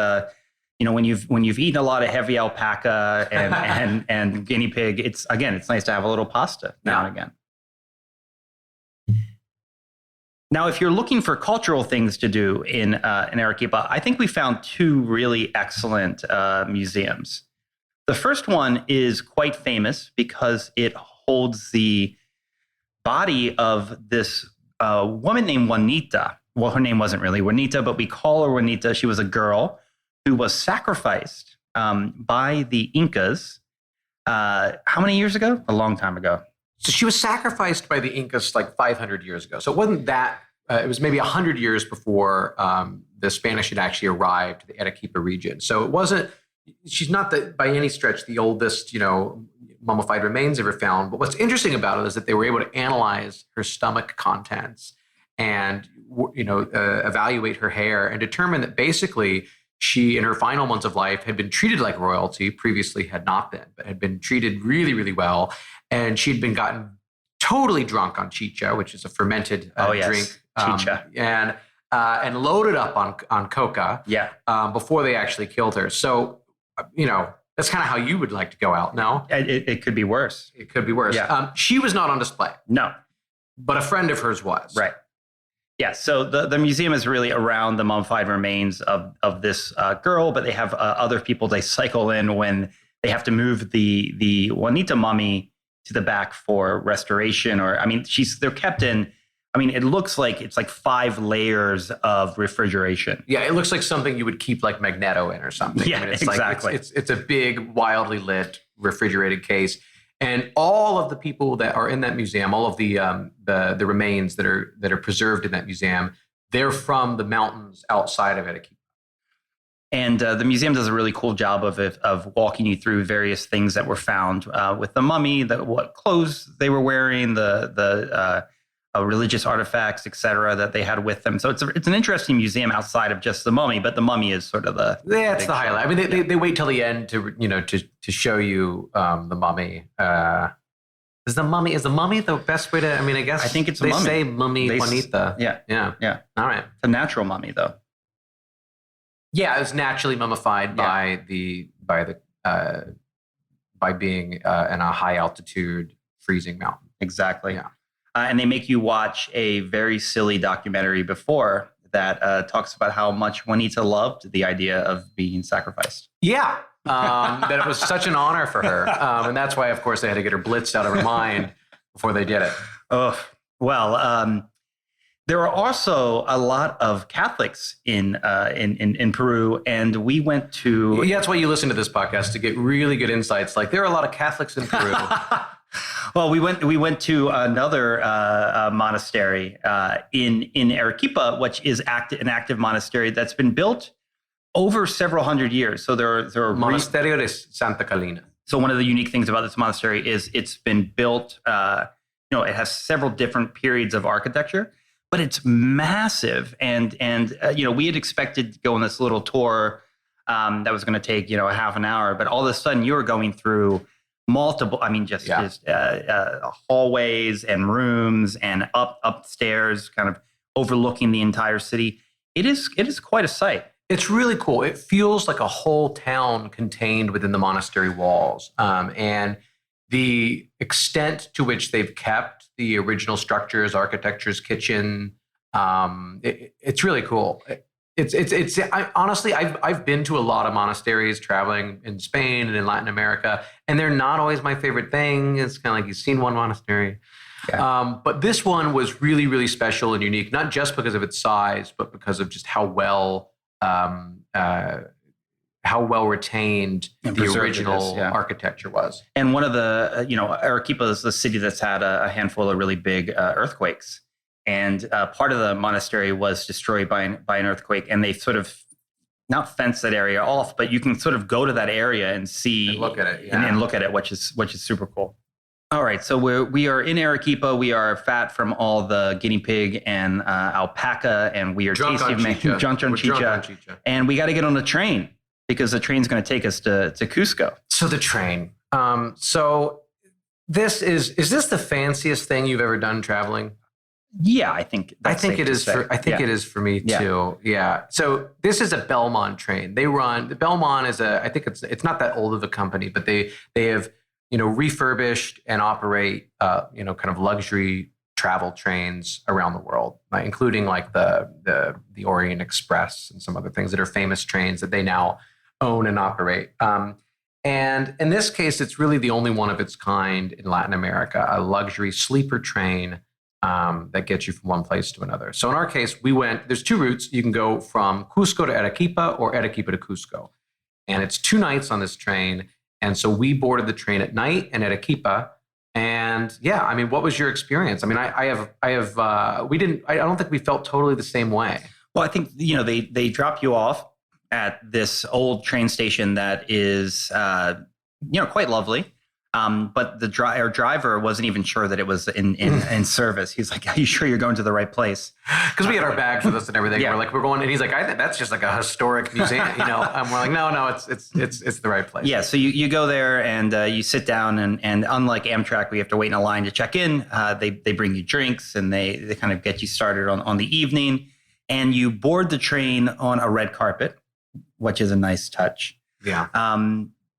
when you've eaten a lot of heavy alpaca and guinea pig, it's nice to have a little pasta now and again. Now, if you're looking for cultural things to do in Arequipa, I think we found 2 really excellent museums. The first one is quite famous because it holds the body of this woman named Juanita. Well, her name wasn't really Juanita, but we call her Juanita. She was a girl who was sacrificed by the Incas. How many years ago? A long time ago. So she was sacrificed by the Incas like 500 years ago. So it wasn't that, it was maybe 100 years before the Spanish had actually arrived to the Arequipa region. So it wasn't, she's not by any stretch the oldest, mummified remains ever found. But what's interesting about it is that they were able to analyze her stomach contents and, evaluate her hair and determine that basically she, in her final months of life, had been treated like royalty, previously had not been, but had been treated really, really well. And she'd been gotten totally drunk on chicha, which is a fermented drink. Chicha. And loaded up on coca before they actually killed her. So, that's kind of how you would like to go out, no? It could be worse. It could be worse. Yeah. She was not on display. No. But a friend of hers was. Right. Yeah, so the museum is really around the mummified remains of this girl, but they have other people they cycle in when they have to move the Juanita mummy to the back for restoration. They're kept in, it looks like it's like 5 layers of refrigeration. Yeah, it looks like something you would keep like Magneto in or something. Yeah, exactly. It's a big, wildly lit, refrigerated case. And all of the people that are in that museum, all of the remains that are preserved in that museum, they're from the mountains outside of Arequipa. And the museum does a really cool job of walking you through various things that were found with the mummy, what clothes they were wearing, the religious artifacts, etc., that they had with them. So it's an interesting museum outside of just the mummy, but the mummy is sort of the it's the highlight. I mean, they wait till the end to show you the mummy. Is the mummy the best way to? I mean, I guess I think it's a they mummy. say mummy Juanita. Yeah. All right. It's a natural mummy, though. Yeah, it was naturally mummified by being in a high altitude freezing mountain. Exactly. Yeah. And they make you watch a very silly documentary before that talks about how much Juanita loved the idea of being sacrificed. Yeah, that it was such an honor for her. And that's why, of course, they had to get her blitzed out of her mind before they did it. Oh, well, there are also a lot of Catholics in Peru, and we went to... Yeah, that's why you listen to this podcast, to get really good insights. Like, there are a lot of Catholics in Peru. Well, we went to another monastery in Arequipa, which is an active monastery that's been built over several hundred years. So there are Monasterio de Santa Catalina. So one of the unique things about this monastery is it's been built. It has several different periods of architecture, but it's massive. And we had expected to go on this little tour that was going to take a half an hour, but all of a sudden you were going through multiple, just hallways and rooms and upstairs, kind of overlooking the entire city. It is quite a sight. It's really cool. It feels like a whole town contained within the monastery walls. And the extent to which they've kept the original structures, architectures, kitchen, it's really cool. Honestly, I've been to a lot of monasteries traveling in Spain and in Latin America, and they're not always my favorite thing. It's kind of like you've seen one monastery. Yeah. But this one was really, really special and unique, not just because of its size, but because of just how well retained the original architecture was. And one of the, Arequipa is the city that's had a handful of really big earthquakes. And part of the monastery was destroyed by an earthquake, and they sort of not fenced that area off, but you can sort of go to that area and see and look at it, and look at it, which is super cool. All right, so we are in Arequipa. We are fat from all the guinea pig and alpaca, and we are drunk on chicha, and we got to get on the train because the train's going to take us to Cusco. So the train. So this is this the fanciest thing you've ever done traveling? Yeah, I think it is. It is for me too. Yeah. So this is a Belmont train. The Belmont is I think it's not that old of a company, but they have refurbished and operate kind of luxury travel trains around the world, including like the Orient Express and some other things that are famous trains that they now own and operate. And in this case, it's really the only one of its kind in Latin America, a luxury sleeper train that gets you from one place to another. So in our case, there's two routes. You can go from Cusco to Arequipa or Arequipa to Cusco. And it's 2 nights on this train. And so we boarded the train at night in Arequipa. And yeah, what was your experience? I don't think we felt totally the same way. Well, I think, they drop you off at this old train station that is, quite lovely. But our driver wasn't even sure that it was in service. He's like, "Are you sure you're going to the right place?" Because we had our bags with us and everything. Yeah. We're going, and he's like, "I think that's just like a historic museum," And we're like, "No, it's the right place." Yeah. So you go there and you sit down, and unlike Amtrak, we have to wait in a line to check in. They bring you drinks and they kind of get you started on the evening, and you board the train on a red carpet, which is a nice touch. Yeah.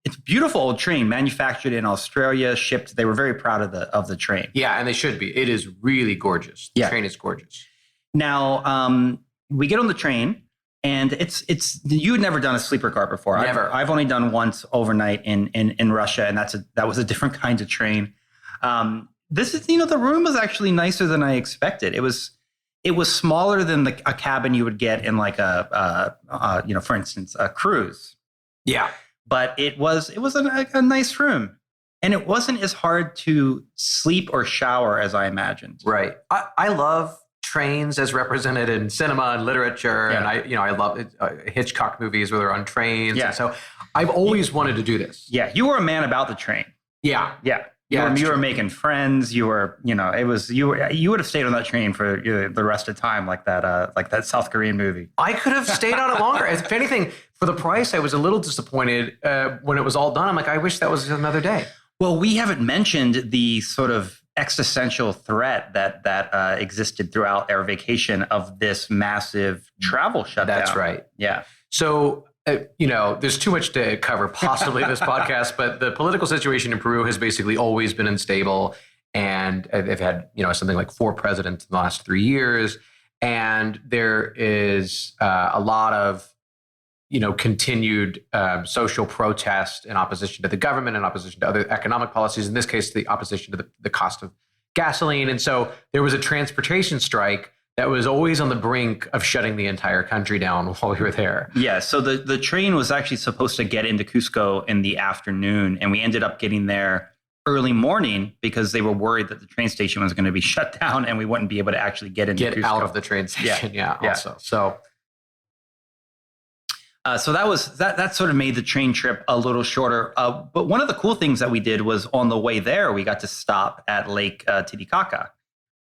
It's a beautiful old train, manufactured in Australia, shipped. They were very proud of the train. Yeah, and they should be. It is really gorgeous. The train is gorgeous. Now, we get on the train, and it's you had never done a sleeper car before. Never. I've only done once overnight in Russia, and that was a different kind of train. This is, the room was actually nicer than I expected. It was smaller than a cabin you would get in like for instance, a cruise. Yeah. But it was a nice room, and it wasn't as hard to sleep or shower as I imagined. Right. I love trains as represented in cinema and literature. Yeah. And I love Hitchcock movies where they're on trains. Yeah. And so I've always wanted to do this. Yeah, you were a man about the train. Yeah. Yeah. Yeah, You were making friends. You were, you would have stayed on that train for the rest of the time, like that South Korean movie. I could have stayed on it longer. If anything, for the price, I was a little disappointed when it was all done. I'm like, I wish that was another day. Well, we haven't mentioned the sort of existential threat that existed throughout our vacation of this massive travel shutdown. That's right. Yeah. So, there's too much to cover possibly in this podcast, but the political situation in Peru has basically always been unstable. And they've had, something like 4 presidents in the last 3 years. And there is a lot of, continued social protest in opposition to the government, in opposition to other economic policies, in this case, the opposition to the cost of gasoline. And so there was a transportation strike that was always on the brink of shutting the entire country down while we were there. Yeah, so the train was actually supposed to get into Cusco in the afternoon, and we ended up getting there early morning because they were worried that the train station was going to be shut down and we wouldn't be able to actually get into Cusco. Out of the train station, also. So that sort of made the train trip a little shorter. But one of the cool things that we did was on the way there, we got to stop at Lake Titicaca,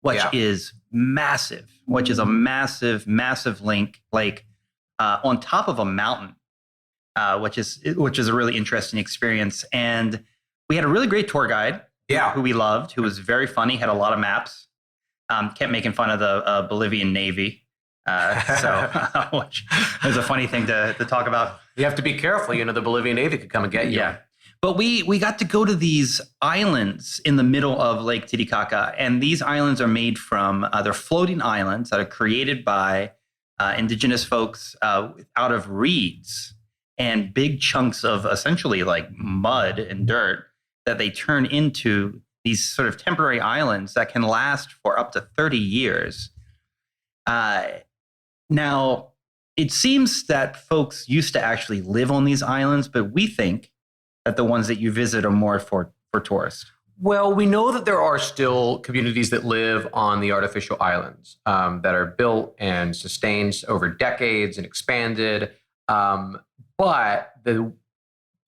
which is massive, which is a massive, massive lake on top of a mountain, which is a really interesting experience. And we had a really great tour guide who we loved, who was very funny, had a lot of maps, kept making fun of the Bolivian Navy. Which is a funny thing to talk about. You have to be careful. The Bolivian Navy could come and get you. Yeah. But we got to go to these islands in the middle of Lake Titicaca, and these islands are made from, they're floating islands that are created by indigenous folks out of reeds and big chunks of essentially like mud and dirt that they turn into these sort of temporary islands that can last for up to 30 years. Now, it seems that folks used to actually live on these islands, but we think that the ones that you visit are more for tourists. Well, we know that there are still communities that live on the artificial islands that are built and sustained over decades and expanded. But the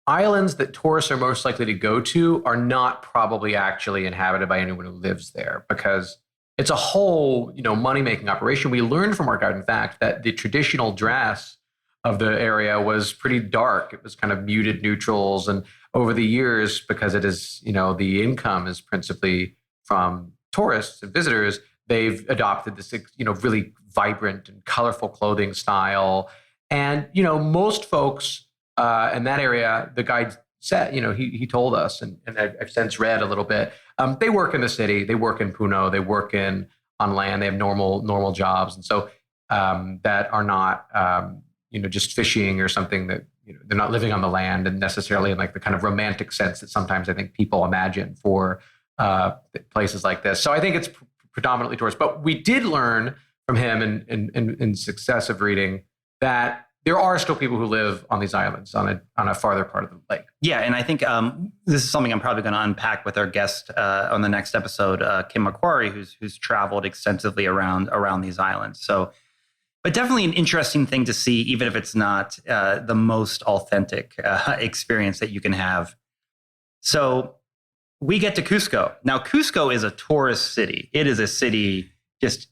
islands that tourists are most likely to go to are not probably actually inhabited by anyone who lives there, because it's a whole, money-making operation. We learned from our guide, in fact, that the traditional dress of the area was pretty dark. It was kind of muted neutrals. And over the years, because it is, the income is principally from tourists and visitors, they've adopted this, really vibrant and colorful clothing style. And, most folks in that area, the guide said, he told us, and I've since read a little bit, they work in the city, they work in Puno, they work on land, they have normal jobs. And so that are not, just fishing or something that, they're not living on the land and necessarily in like the kind of romantic sense that sometimes I think people imagine for places like this. So I think it's predominantly tourists. But we did learn from him in successive reading that there are still people who live on these islands on a farther part of the lake. Yeah, and I think this is something I'm probably going to unpack with our guest on the next episode, Kim McQuarrie, who's traveled extensively around these islands. So, but definitely an interesting thing to see, even if it's not the most authentic experience that you can have. So we get to Cusco. Now, Cusco is a tourist city. It is a city just,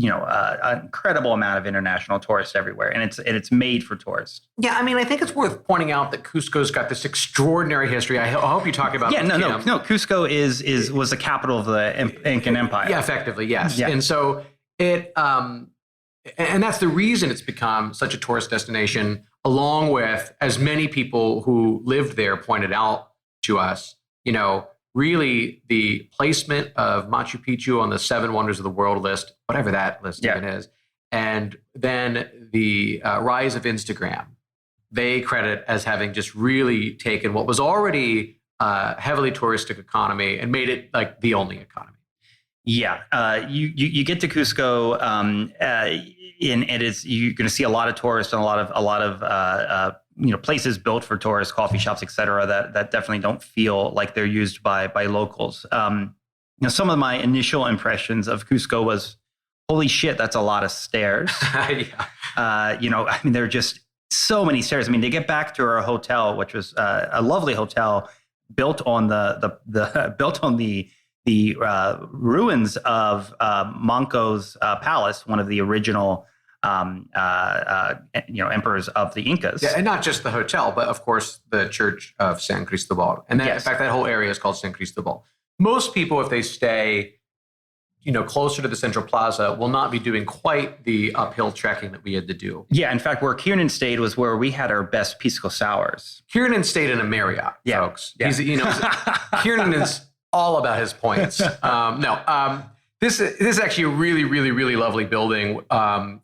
an incredible amount of international tourists everywhere, and it's made for tourists. Yeah, I mean, I think it's worth pointing out that Cusco's got this extraordinary history. I hope you talk about. Yeah, no. Cusco was the capital of the Incan Empire. Yeah, effectively, yes. Yeah. And so it, and that's the reason it's become such a tourist destination. Along with, as many people who lived there pointed out to us, really the placement of Machu Picchu on the 7 Wonders of the World list, whatever that list even is, and then the rise of Instagram, they credit as having just really taken what was already a heavily touristic economy and made it like the only economy. Yeah, you get to Cusco, and you're going to see a lot of tourists and a lot of places built for tourists, coffee shops, et cetera, that definitely don't feel like they're used by locals. Some of my initial impressions of Cusco was holy shit, that's a lot of stairs. There are just so many stairs. I mean, to get back to our hotel, which was a lovely hotel built on the ruins of Manco's palace, one of the original emperors of the Incas. Yeah, and not just the hotel, but of course the Church of San Cristobal. And in fact, that whole area is called San Cristobal. Most people, if they stay, closer to the central plaza, will not be doing quite the uphill trekking that we had to do. Yeah, in fact, where Kiernan stayed was where we had our best pisco sours. Kiernan stayed in a Marriott, folks. Yeah. Kiernan is all about his points. This is actually a really, really, really lovely building,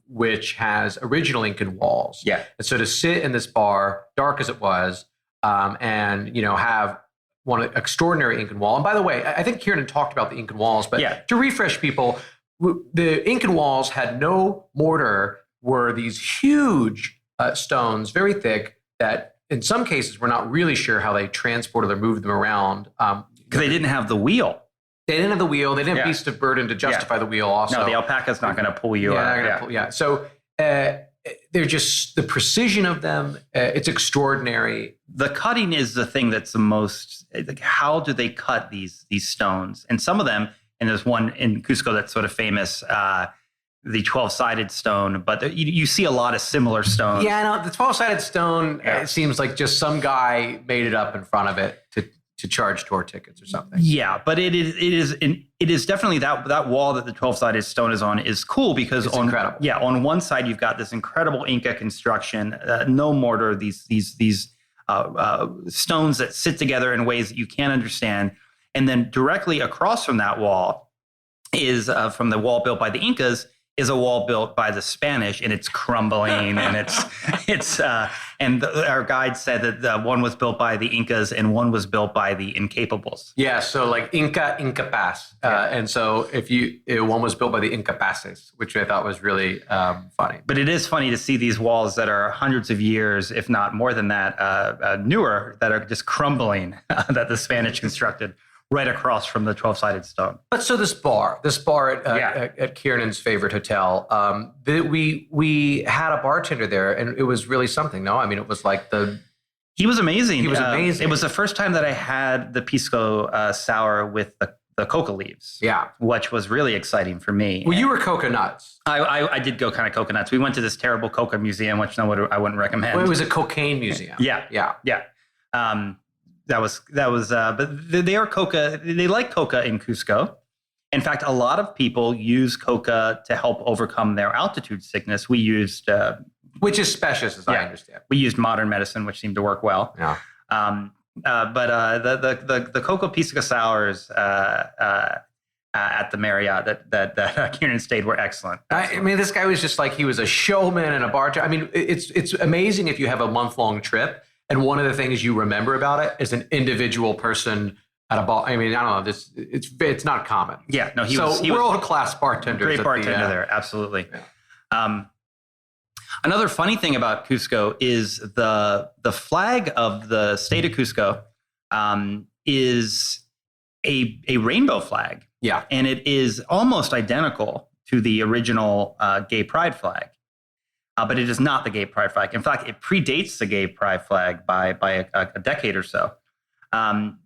which has original Incan walls. Yeah. And so to sit in this bar, dark as it was, and have one extraordinary Incan wall. And by the way, I think Kiernan talked about the Incan walls, but to refresh people, the Incan walls had no mortar, were these huge stones, very thick, that in some cases we're not really sure how they transported or moved them around. Because they didn't have the wheel. They didn't have the wheel. They didn't have beast of burden to justify the wheel also. No, the alpaca's not going to pull you out. So they're just, the precision of them, it's extraordinary. The cutting is the thing that's the most, how do they cut these stones? And some of them, and there's one in Cusco that's sort of famous, the 12-sided stone, but you see a lot of similar stones. Yeah, no, the 12-sided stone, it seems like just some guy made it up in front of it to charge tour tickets or something. Yeah, but it is definitely that wall that the 12-sided stone is on is cool because it's incredible. Yeah, on one side you've got this incredible Inca construction, no mortar, these stones that sit together in ways that you can't understand, and then directly across from that wall is from the wall built by the Incas is a wall built by the Spanish, and it's crumbling, and our guide said that one was built by the Incas and one was built by the Incapables. Yeah, so like Incapaz, and so one was built by the Incapaces, which I thought was really funny. But it is funny to see these walls that are hundreds of years, if not more than that, newer, that are just crumbling that the Spanish constructed right across from the 12-sided stone. But so this bar at Kiernan's favorite hotel, we had a bartender there, and it was really something. No, I mean, it was like he was amazing. He was amazing. It was the first time that I had the pisco sour with the coca leaves. Yeah, which was really exciting for me. Well, you were coca nuts. I did go kind of coconuts. We went to this terrible coca museum, which I wouldn't recommend. Well, it was a cocaine museum. Yeah. That was, but they are coca. They like coca in Cusco. In fact, a lot of people use coca to help overcome their altitude sickness. We used, which is specious, as I understand. We used modern medicine, which seemed to work well. Yeah. But the coca pisco sours at the Marriott that Kiernan stayed were excellent. I mean, this guy was just like, he was a showman and a bartender. I mean, it's amazing if you have a month-long trip. And one of the things you remember about it is an individual person at a bar. I mean, I don't know. It's not common. Yeah, no, he was world-class bartender. Great bartender there, absolutely. Yeah. Another funny thing about Cusco is the flag of the state of Cusco is a rainbow flag. Yeah, and it is almost identical to the original gay pride flag. But it is not the gay pride flag. In fact, it predates the gay pride flag by a decade or so.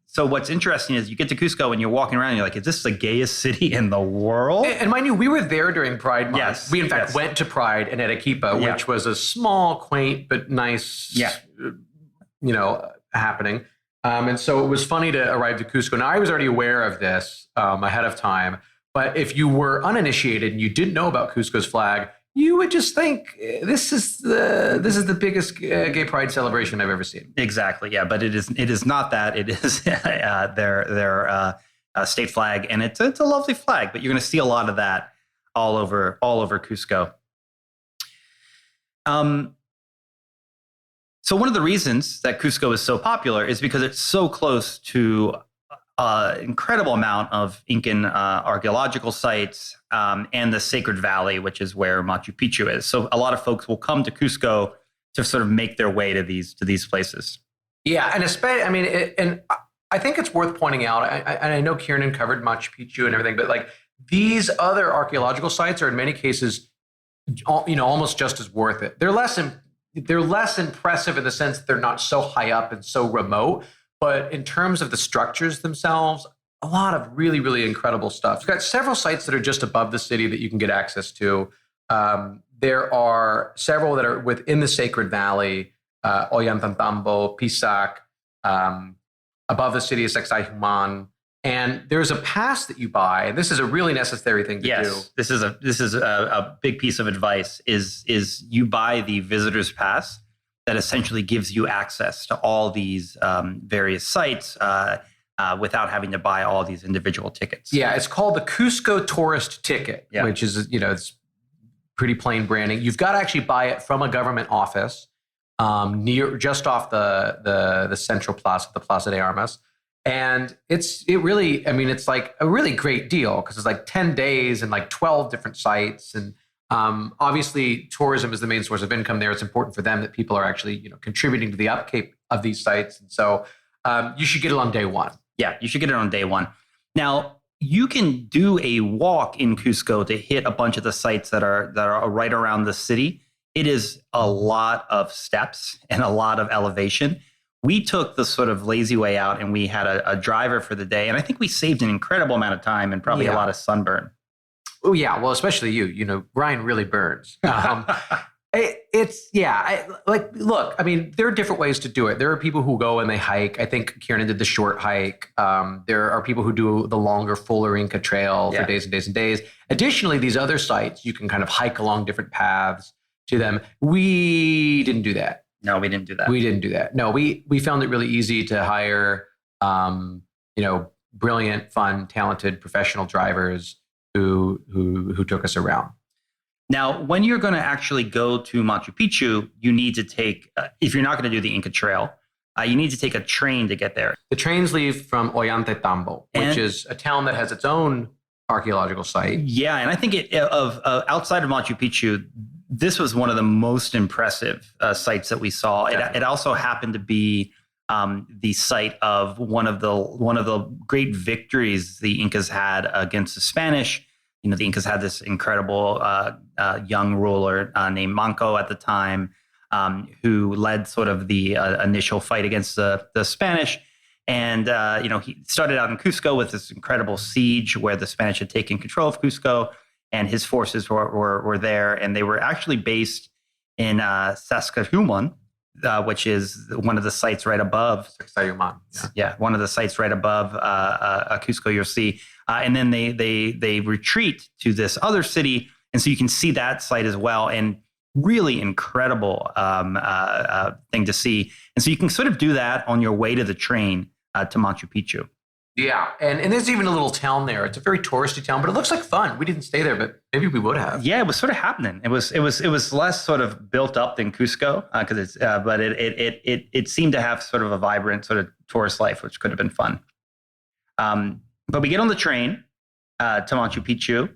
So what's interesting is you get to Cusco and you're walking around and you're like, is this the gayest city in the world? And mind you, we were there during Pride Month. Yes. We, in fact, went to Pride in Arequipa, which was a small, quaint, but nice, happening. And so it was funny to arrive to Cusco. Now, I was already aware of this ahead of time. But if you were uninitiated and you didn't know about Cusco's flag, you would just think this is the biggest gay pride celebration I've ever seen. Exactly, yeah, but it is not that. It is their state flag, and it's a lovely flag. But you're going to see a lot of that all over Cusco. So one of the reasons that Cusco is so popular is because it's so close to incredible amount of Incan archaeological sites and the Sacred Valley, which is where Machu Picchu is. So a lot of folks will come to Cusco to sort of make their way to these places. Yeah, and especially, I mean, and I think it's worth pointing out, and I know Kiernan covered Machu Picchu and everything, but like these other archaeological sites are in many cases, almost just as worth it. They're less impressive in the sense that they're not so high up and so remote, but in terms of the structures themselves, a lot of really, really incredible stuff. We've got several sites that are just above the city that you can get access to. There are several that are within the Sacred Valley, Ollantaytambo, Pisac. Above the city is Sacsayhuaman. And there's a pass that you buy, and this is a really necessary thing to do. This is a big piece of advice, is you buy the visitor's pass that essentially gives you access to all these various sites without having to buy all these individual tickets. Yeah, it's called the Cusco Tourist Ticket, which is, it's pretty plain branding. You've got to actually buy it from a government office just off the central plaza, the Plaza de Armas. And it's like a really great deal because it's like 10 days and like 12 different sites. And obviously tourism is the main source of income there. It's important for them that people are actually, contributing to the upkeep of these sites. And so you should get it on day one. Yeah, you should get it on day one. Now, you can do a walk in Cusco to hit a bunch of the sites that are right around the city. It is a lot of steps and a lot of elevation. We took the sort of lazy way out and we had a driver for the day. And I think we saved an incredible amount of time and probably a lot of sunburn. Oh, yeah. Well, especially you. Ryan really burns. Look, I mean, there are different ways to do it. There are people who go and they hike. I think Kiernan did the short hike. There are people who do the longer, fuller Inca trail for days and days and days. Additionally, these other sites, you can kind of hike along different paths to them. We didn't do that. No, we didn't do that. We didn't do that. No, we found it really easy to hire, brilliant, fun, talented, professional drivers who took us around. Now, when you're going to actually go to Machu Picchu, you need to take, if you're not going to do the Inca Trail, you need to take a train to get there. The trains leave from Ollantaytambo, which is a town that has its own archaeological site. Yeah, and I think outside of Machu Picchu, this was one of the most impressive sites that we saw. It also happened to be the site of one of the great victories the Incas had against the Spanish. The Incas had this incredible young ruler named Manco at the time, who led sort of the initial fight against the Spanish. And, he started out in Cusco with this incredible siege where the Spanish had taken control of Cusco. And his forces were there, and they were actually based in Sacsayhuaman, which is one of the sites right above. Sacsayhuaman. Yeah, one of the sites right above Cusco. You'll see, and then they retreat to this other city, and so you can see that site as well. And really incredible thing to see. And so you can sort of do that on your way to the train to Machu Picchu. Yeah, and there's even a little town there. It's a very touristy town, but it looks like fun. We didn't stay there, but maybe we would have. Yeah, it was sort of happening. It was less sort of built up than Cusco because but it seemed to have sort of a vibrant sort of tourist life, which could have been fun. But we get on the train to Machu Picchu,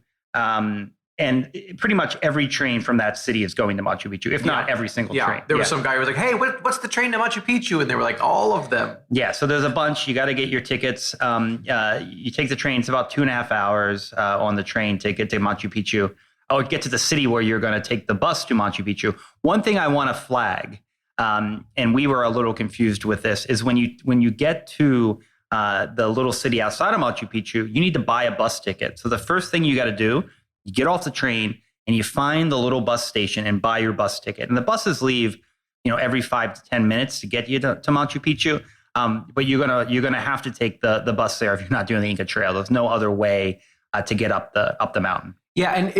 and pretty much every train from that city is going to Machu Picchu, if not every single train. There was some guy who was like, hey, what's the train to Machu Picchu? And they were like, all of them. Yeah, so there's a bunch. You got to get your tickets. You take the train. It's about 2.5 hours on the train to get to Machu Picchu. Or get to the city where you're going to take the bus to Machu Picchu. One thing I want to flag, and we were a little confused with this, is when you get to the little city outside of Machu Picchu, you need to buy a bus ticket. So the first thing you got to do, you get off the train and you find the little bus station and buy your bus ticket. And the buses leave, every 5 to 10 minutes to get you to Machu Picchu. But you're gonna have to take the bus there if you're not doing the Inca Trail. There's no other way to get up the mountain. Yeah, and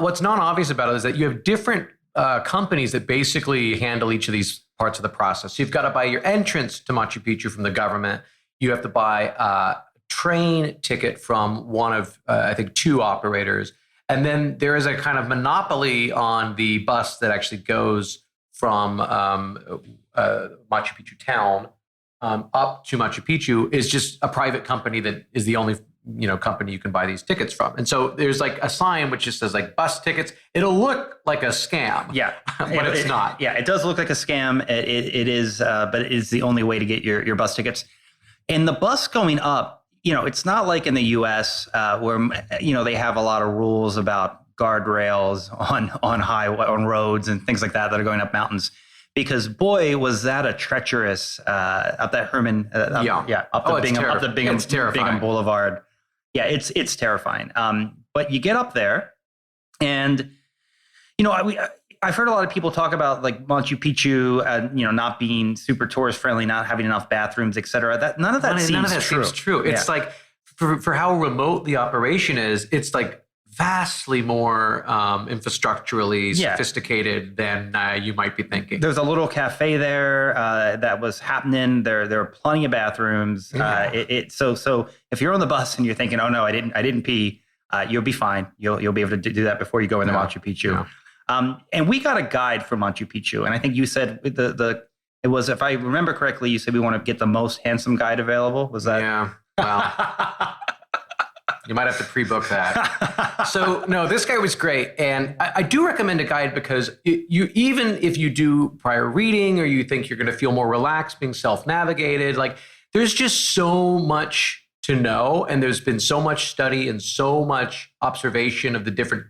what's not obvious about it is that you have different companies that basically handle each of these parts of the process. So you've got to buy your entrance to Machu Picchu from the government. You have to buy a train ticket from one of I think 2 operators. And then there is a kind of monopoly on the bus that actually goes from Machu Picchu town up to Machu Picchu is just a private company that is the only company you can buy these tickets from. And so there's like a sign which just says like bus tickets. It'll look like a scam. Yeah, but it's not. Yeah, it does look like a scam. It is, but it is the only way to get your bus tickets. And the bus going up, it's not like in the U.S. Where they have a lot of rules about guardrails on roads and things like that are going up mountains. Because boy, was that a treacherous up that Herman, up the Bingham Boulevard. Yeah, it's terrifying. But you get up there, and I've heard a lot of people talk about like Machu Picchu, not being super tourist friendly, not having enough bathrooms, et cetera. None of that seems true. It's like for how remote the operation is, it's like vastly more infrastructurally sophisticated than you might be thinking. There's a little cafe there that was happening. There are plenty of bathrooms. Yeah. So if you're on the bus and you're thinking, oh no, I didn't pee, you'll be fine. You'll be able to do that before you go into Machu Picchu. Yeah. And we got a guide for Machu Picchu, and I think you said it was, if I remember correctly, you said we want to get the most handsome guide available. Was that? Yeah. Well. You might have to pre-book that. So no, this guy was great. And I do recommend a guide because even if you do prior reading or you think you're going to feel more relaxed being self-navigated, like there's just so much to know. And there's been so much study and so much observation of the different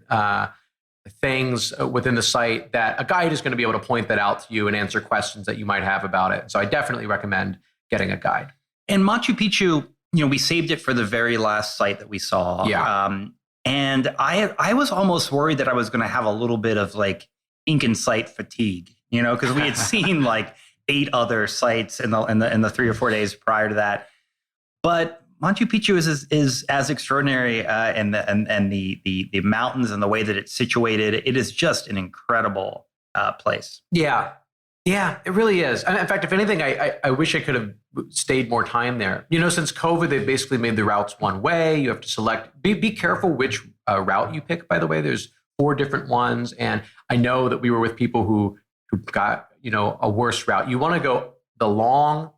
things within the site that a guide is going to be able to point that out to you and answer questions that you might have about it. So I definitely recommend getting a guide. And Machu Picchu, we saved it for the very last site that we saw. Yeah. And I was almost worried that I was going to have a little bit of like Incan site fatigue, because we had seen like 8 other sites in the 3 or 4 days prior to that. But Machu Picchu is as extraordinary, and the mountains and the way that it's situated. It is just an incredible place. Yeah. Yeah, it really is. And in fact, if anything, I wish I could have stayed more time there. Since COVID, they've basically made the routes one way. You have to select. Be careful which route you pick, by the way. There's 4 different ones. And I know that we were with people who got, a worse route. You want to go the long,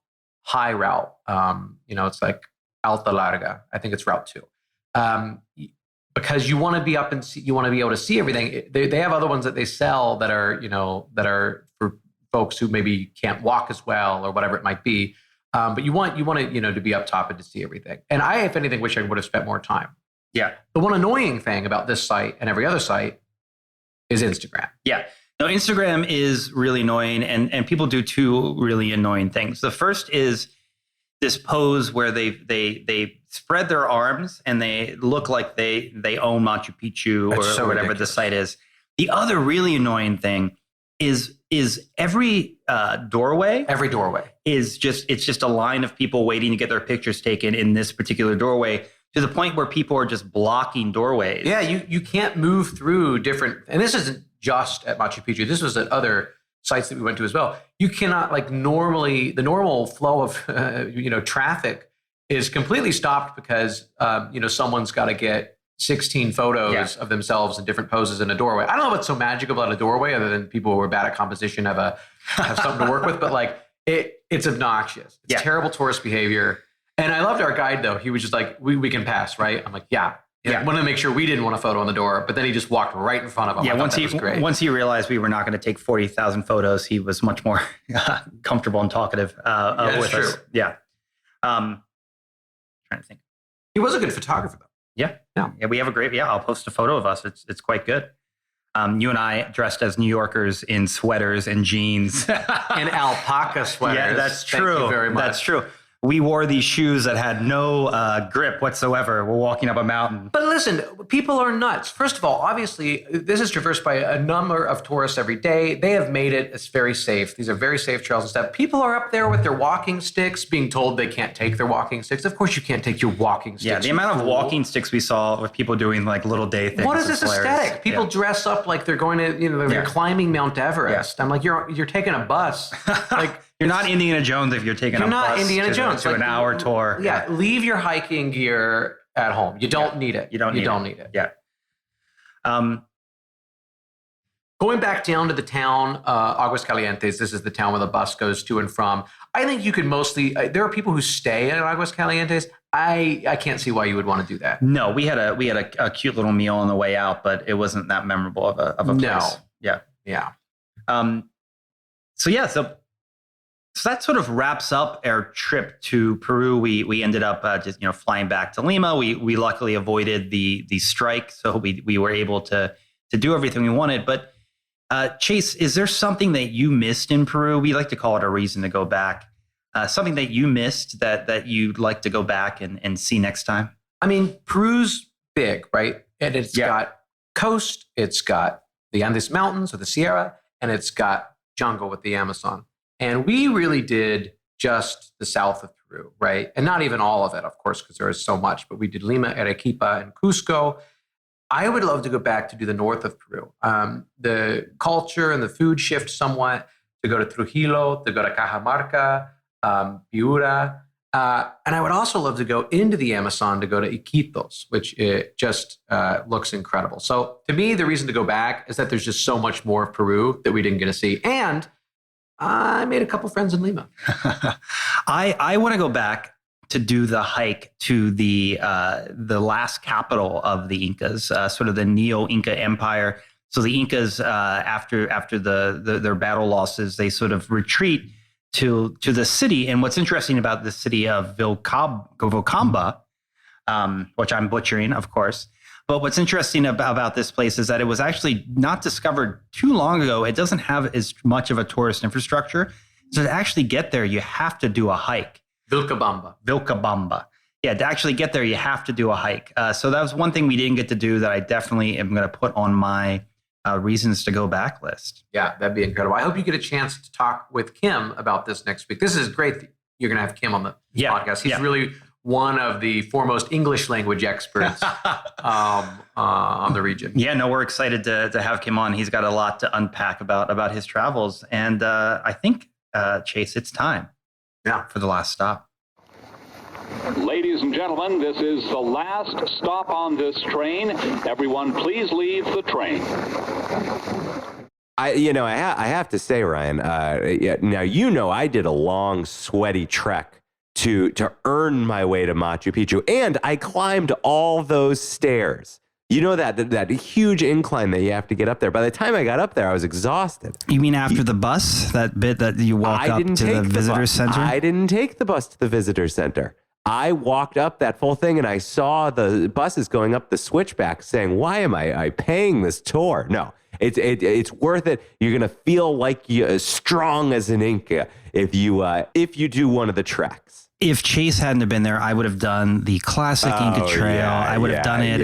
high route. It's like Alta Larga. I think it's route 2. Because you want to be up and see, you want to be able to see everything. They have other ones that they sell that are, for folks who maybe can't walk as well or whatever it might be. But you want to be up top and to see everything. And I, if anything, wish I would have spent more time. Yeah. The one annoying thing about this site and every other site is Instagram. Yeah. No, Instagram is really annoying, and people do 2 really annoying things. The first is this pose where they spread their arms and they look like they own Machu Picchu or whatever ridiculous. The site is. The other really annoying thing is every doorway. Every doorway is just a line of people waiting to get their pictures taken in this particular doorway, to the point where people are just blocking doorways. Yeah, you can't move through different, and this isn't just at Machu Picchu. This was at other sites that we went to as well. You cannot, like, the normal flow of traffic is completely stopped because someone's got to get 16 photos of themselves in different poses in a doorway. I don't know what's so magical about a doorway, other than people who are bad at composition have something to work with, but like it's obnoxious. It's terrible tourist behavior. And I loved our guide though. He was just like, we can pass, right? I'm like, yeah. I wanted to make sure we didn't want a photo on the door, but then he just walked right in front of him. Yeah, once he realized we were not going to take 40,000 photos, he was much more comfortable and talkative with us. Yeah. Trying to think. He was a good photographer though. Yeah. We have a great. Yeah, I'll post a photo of us. It's quite good. You and I dressed as New Yorkers in sweaters and jeans and alpaca sweaters. Yeah, that's true. Thank you very much. That's true. We wore these shoes that had no grip whatsoever. We're walking up a mountain. But listen, people are nuts. First of all, obviously, this is traversed by a number of tourists every day. They have made it. It's very safe. These are very safe trails and stuff. People are up there with their walking sticks, being told they can't take their walking sticks. Of course, you can't take your walking sticks. Yeah, the amount of walking sticks we saw with people doing like little day things. What is this aesthetic? People dress up like they're going to, they're climbing Mount Everest. I'm like, you're taking a bus. Like. You're not Indiana Jones if you're taking a bus Indiana Jones. to an hour tour. Yeah, leave your hiking gear at home. You don't need it. You don't need it. Yeah. Going back down to the town, Aguascalientes, this is the town where the bus goes to and from. I think you could mostly, there are people who stay at Aguascalientes. I can't see why you would want to do that. No, we had a cute little meal on the way out, but it wasn't that memorable of a place. No. Yeah. Yeah. So So that sort of wraps up our trip to Peru. We ended up just flying back to Lima. We luckily avoided the strike, so we were able to do everything we wanted. But Chase, is there something that you missed in Peru? We like to call it a reason to go back. Something that you missed that you'd like to go back and see next time? I mean, Peru's big, right? And it's got coast, it's got the Andes Mountains or the Sierra, and it's got jungle with the Amazon. And we really did just the south of Peru, right? And not even all of it, of course, because there is so much, but we did Lima, Arequipa, and Cusco. I would love to go back to do the north of Peru. The culture and the food shift somewhat, to go to Trujillo, to go to Cajamarca, Piura. And I would also love to go into the Amazon to go to Iquitos, which it just looks incredible. So to me, the reason to go back is that there's just so much more of Peru that we didn't get to see. And I made a couple friends in Lima. I want to go back to do the hike to the last capital of the Incas, sort of the Neo-Inca Empire. So the Incas, after their battle losses, they sort of retreat to the city. And what's interesting about the city of Vilcabamba, which I'm butchering, of course. But what's interesting about this place is that it was actually not discovered too long ago. It doesn't have as much of a tourist infrastructure. So to actually get there, you have to do a hike. Vilcabamba. Yeah, to actually get there, you have to do a hike. So that was one thing we didn't get to do that I definitely am going to put on my reasons to go back list. Yeah, that'd be incredible. I hope you get a chance to talk with Kim about this next week. This is great that you're going to have Kim on the podcast. He's really one of the foremost English language experts on the region. Yeah, no, we're excited to have Kim on. He's got a lot to unpack about his travels. And I think, Chase, it's time for the last stop. Ladies and gentlemen, this is the last stop on this train. Everyone, please leave the train. I have to say, Ryan, now I did a long, sweaty trek to earn my way to Machu Picchu, and I climbed all those stairs. You know that huge incline that you have to get up there. By the time I got up there, I was exhausted. You mean after the bus, that bit that you walk up to the visitor center? I didn't take the bus to the visitor center. I walked up that full thing and I saw the buses going up the switchback saying, why am I paying this tour? No, it's worth it. You're going to feel like you're as strong as an Inca if you do one of the treks. If Chase hadn't have been there, I would have done the classic Inca Trail. I would have done it.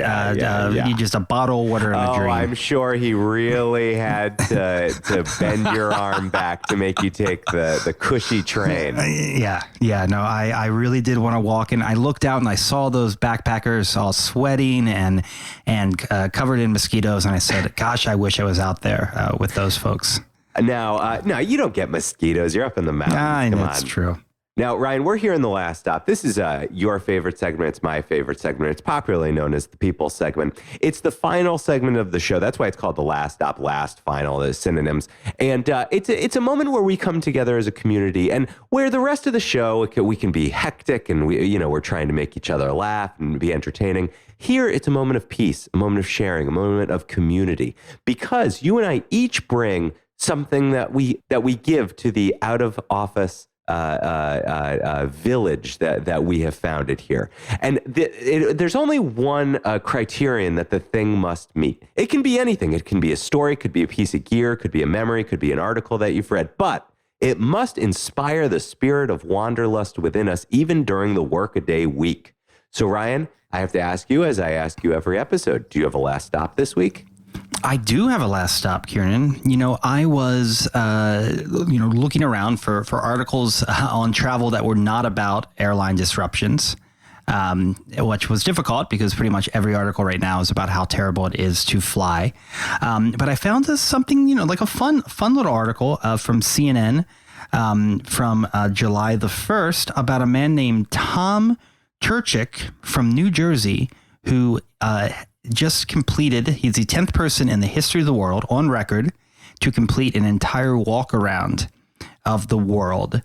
Just a bottle of water in a dream. I'm sure he really had to bend your arm back to make you take the cushy train. No, I really did want to walk in. I looked out and I saw those backpackers all sweating and covered in mosquitoes. And I said, gosh, I wish I was out there with those folks. Now, no, you don't get mosquitoes. You're up in the mountains. That's true. Now, Ryan, we're here in the last stop. This is your favorite segment. It's my favorite segment. It's popularly known as the People segment. It's the final segment of the show. That's why it's called the last stop, last, final, the synonyms. And it's a moment where we come together as a community, and where the rest of the show, we can be hectic and we're trying to make each other laugh and be entertaining. Here, it's a moment of peace, a moment of sharing, a moment of community, because you and I each bring something that we give to the out of office village that we have founded here. And there's only one criterion that the thing must meet. It can be anything. It can be a story, could be a piece of gear, could be a memory, could be an article that you've read, but it must inspire the spirit of wanderlust within us, even during the workaday week. So Ryan, I have to ask you, as I ask you every episode, do you have a last stop this week? I do have a last stop, Kiernan. I was, looking around for articles on travel that were not about airline disruptions, which was difficult because pretty much every article right now is about how terrible it is to fly. But I found something, like a fun little article from CNN from July the 1st about a man named Tom Turchik from New Jersey who just completed, he's the 10th person in the history of the world on record to complete an entire walk around of the world.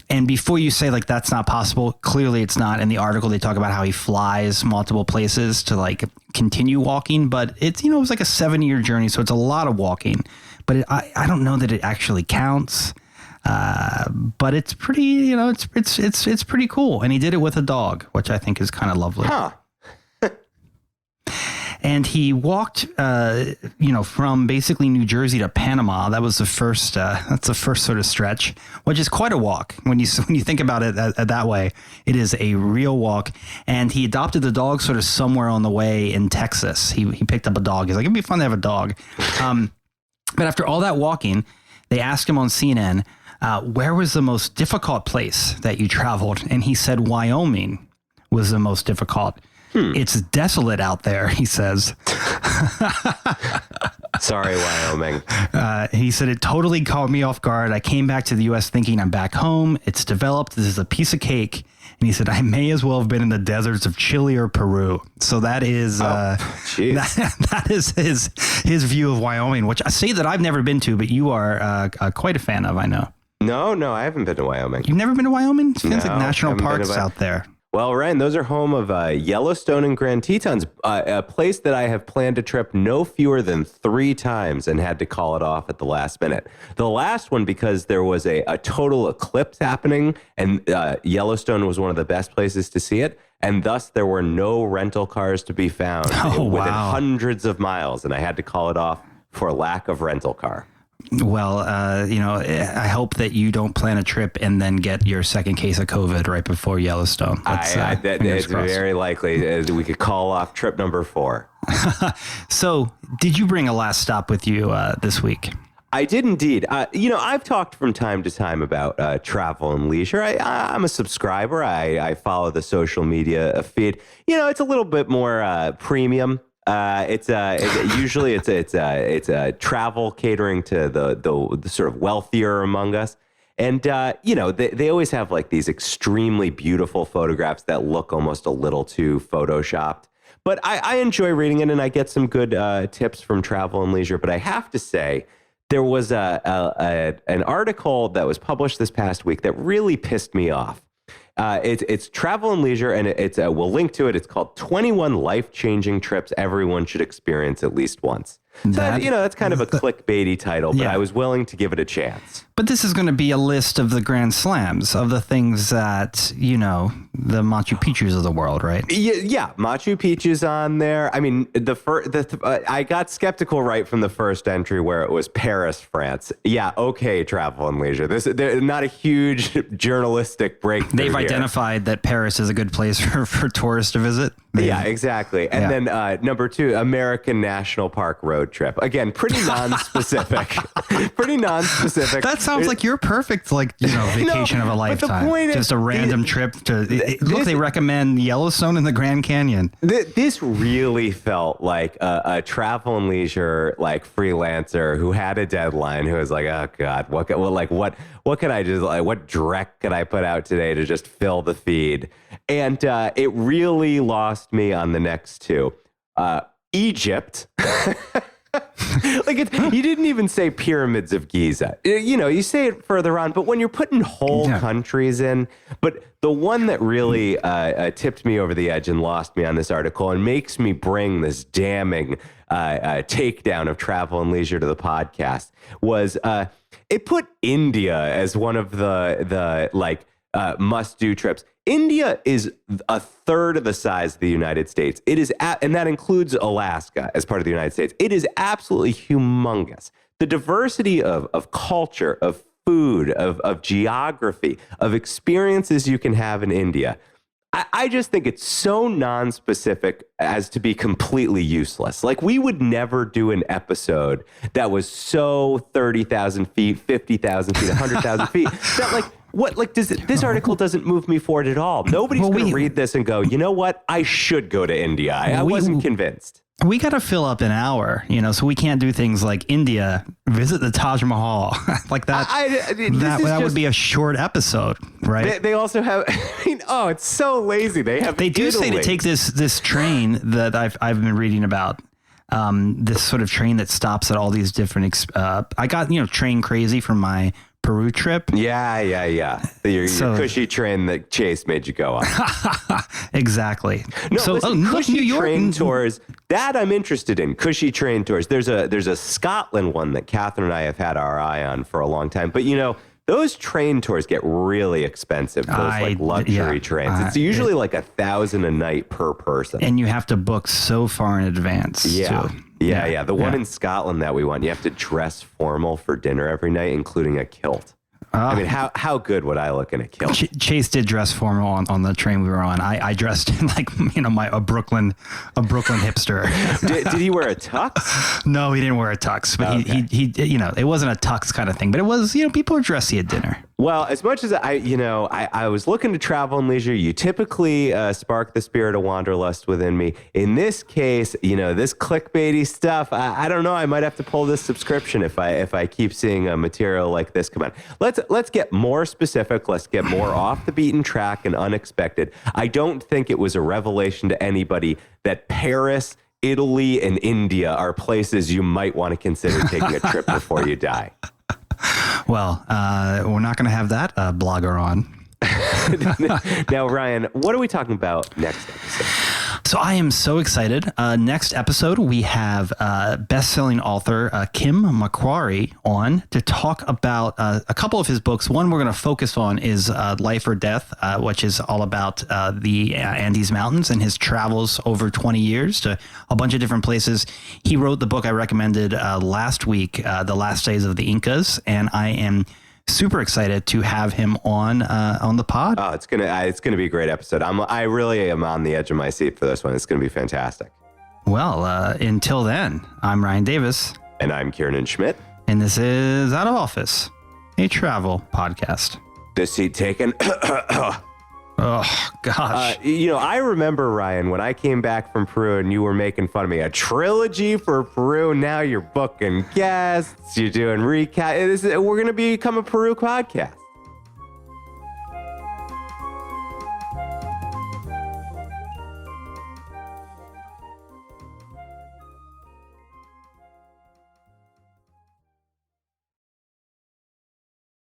And before you say that's not possible, clearly it's not. In the article, they talk about how he flies multiple places to continue walking, but it's, it was like a 7-year journey. So it's a lot of walking, but I don't know that it actually counts. But it's pretty, it's pretty cool. And he did it with a dog, which I think is kind of lovely. Huh. And he walked, from basically New Jersey to Panama. That was the first. That's the first sort of stretch, which is quite a walk when you think about it that way. It is a real walk. And he adopted the dog sort of somewhere on the way in Texas. He picked up a dog. He's like, it'd be fun to have a dog. But after all that walking, they asked him on CNN, where was the most difficult place that you traveled? And he said Wyoming was the most difficult. It's desolate out there, he says. Sorry, Wyoming. He said, it totally caught me off guard. I came back to the U.S. thinking I'm back home. It's developed. This is a piece of cake. And he said, I may as well have been in the deserts of Chile or Peru. So that is that is his view of Wyoming, which I say that I've never been to, but you are quite a fan of, I know. No, I haven't been to Wyoming. You've never been to Wyoming? It feels No, like national haven't been parks to out there. Well, Ryan, those are home of Yellowstone and Grand Tetons, a place that I have planned a trip no fewer than 3 times and had to call it off at the last minute. The last one because there was a total eclipse happening, and Yellowstone was one of the best places to see it, and thus there were no rental cars to be found within hundreds of miles, and I had to call it off for lack of rental car. Well, I hope that you don't plan a trip and then get your second case of COVID right before Yellowstone. It's very likely we could call off trip number 4. So did you bring a last stop with you this week? I did indeed. I've talked from time to time about travel and leisure. I'm a subscriber. I follow the social media feed. It's a little bit more premium. It's usually travel catering to the sort of wealthier among us. And, they always have like these extremely beautiful photographs that look almost a little too photoshopped. But I enjoy reading it, and I get some good tips from Travel and Leisure. But I have to say, there was an article that was published this past week that really pissed me off. It's Travel and Leisure, and we'll link to it. It's called 21 Life-Changing Trips Everyone Should Experience at Least Once. So that's kind of a clickbaity title, but I was willing to give it a chance. But this is going to be a list of the Grand Slams, of the things that, the Machu Picchu's of the world, right? Yeah, Machu Picchu's on there. I mean, I got skeptical right from the first entry where it was Paris, France. Yeah, okay, Travel and Leisure. They're not a huge journalistic breakthrough. They've identified that Paris is a good place for tourists to visit. Yeah, exactly. And then number 2, American National Park road trip. Again, pretty non-specific. That sounds like your perfect, vacation of a lifetime. But the point just a random trip to they recommend Yellowstone and the Grand Canyon. This really felt like a Travel and Leisure freelancer who had a deadline, who was like, oh God, what can I just what dreck could I put out today to just fill the feed? And it really lost me on the next 2. Egypt. You didn't even say pyramids of Giza. You say it further on, but when you're putting whole countries in, but the one that really tipped me over the edge and lost me on this article and makes me bring this damning takedown of Travel and Leisure to the podcast was it put India as one of the must-do trips. India is a third of the size of the United States. It is, and that includes Alaska as part of the United States. It is absolutely humongous. The diversity of culture, of food, of geography, of experiences you can have in India. I just think it's so non-specific as to be completely useless. We would never do an episode that was so 30,000 feet, 50,000 feet, 100,000 feet that this article doesn't move me forward at all. Nobody's going to read this and go, you know what? I should go to India. I wasn't convinced. We got to fill up an hour, so we can't do things like India, visit the Taj Mahal like that. That would be a short episode, right? They also have, it's so lazy. They do say to take this train that I've been reading about. This sort of train that stops at all these different, I got, train crazy from my Peru trip. Yeah. Your cushy train that Chase made you go on. Exactly. No, cushy New York train tours, that I'm interested in. Cushy train tours. There's a Scotland one that Catherine and I have had our eye on for a long time. But those train tours get really expensive. Those like luxury trains. It's usually like $1,000 a night per person. And you have to book so far in advance. Yeah. Too. Yeah. The one in Scotland that we went, you have to dress formal for dinner every night, including a kilt. I mean, how good would I look in a kilt? Chase did dress formal on the train we were on. I dressed in like, a Brooklyn hipster. Did he wear a tux? No, he didn't wear a tux, but he it wasn't a tux kind of thing, but it was, people are dressy at dinner. Well, as much as I was looking to travel and leisure, you typically spark the spirit of wanderlust within me. In this case, this clickbaity stuff, I don't know. I might have to pull this subscription if I keep seeing material like this come out. Let's get more specific. Let's get more off the beaten track and unexpected. I don't think it was a revelation to anybody that Paris, Italy, and India are places you might want to consider taking a trip before you die. Well, we're not going to have that blogger on. Now, Ryan, what are we talking about next episode? So I am so excited. Next episode, we have best-selling author Kim Macquarie on to talk about a couple of his books. One we're going to focus on is Life or Death, which is all about the Andes Mountains and his travels over 20 years to a bunch of different places. He wrote the book I recommended last week, The Last Days of the Incas, and I am super excited to have him on the pod. Oh, it's gonna be a great episode. I really am on the edge of my seat for this one. It's gonna be fantastic. Well, until then, I'm Ryan Davis, and I'm Kiernan Schmidt, and this is Out of Office, a travel podcast. The seat taken. Oh gosh. I remember, Ryan, when I came back from Peru and you were making fun of me. A trilogy for Peru. Now you're booking guests. You're doing recap. We're going to become a Peru podcast.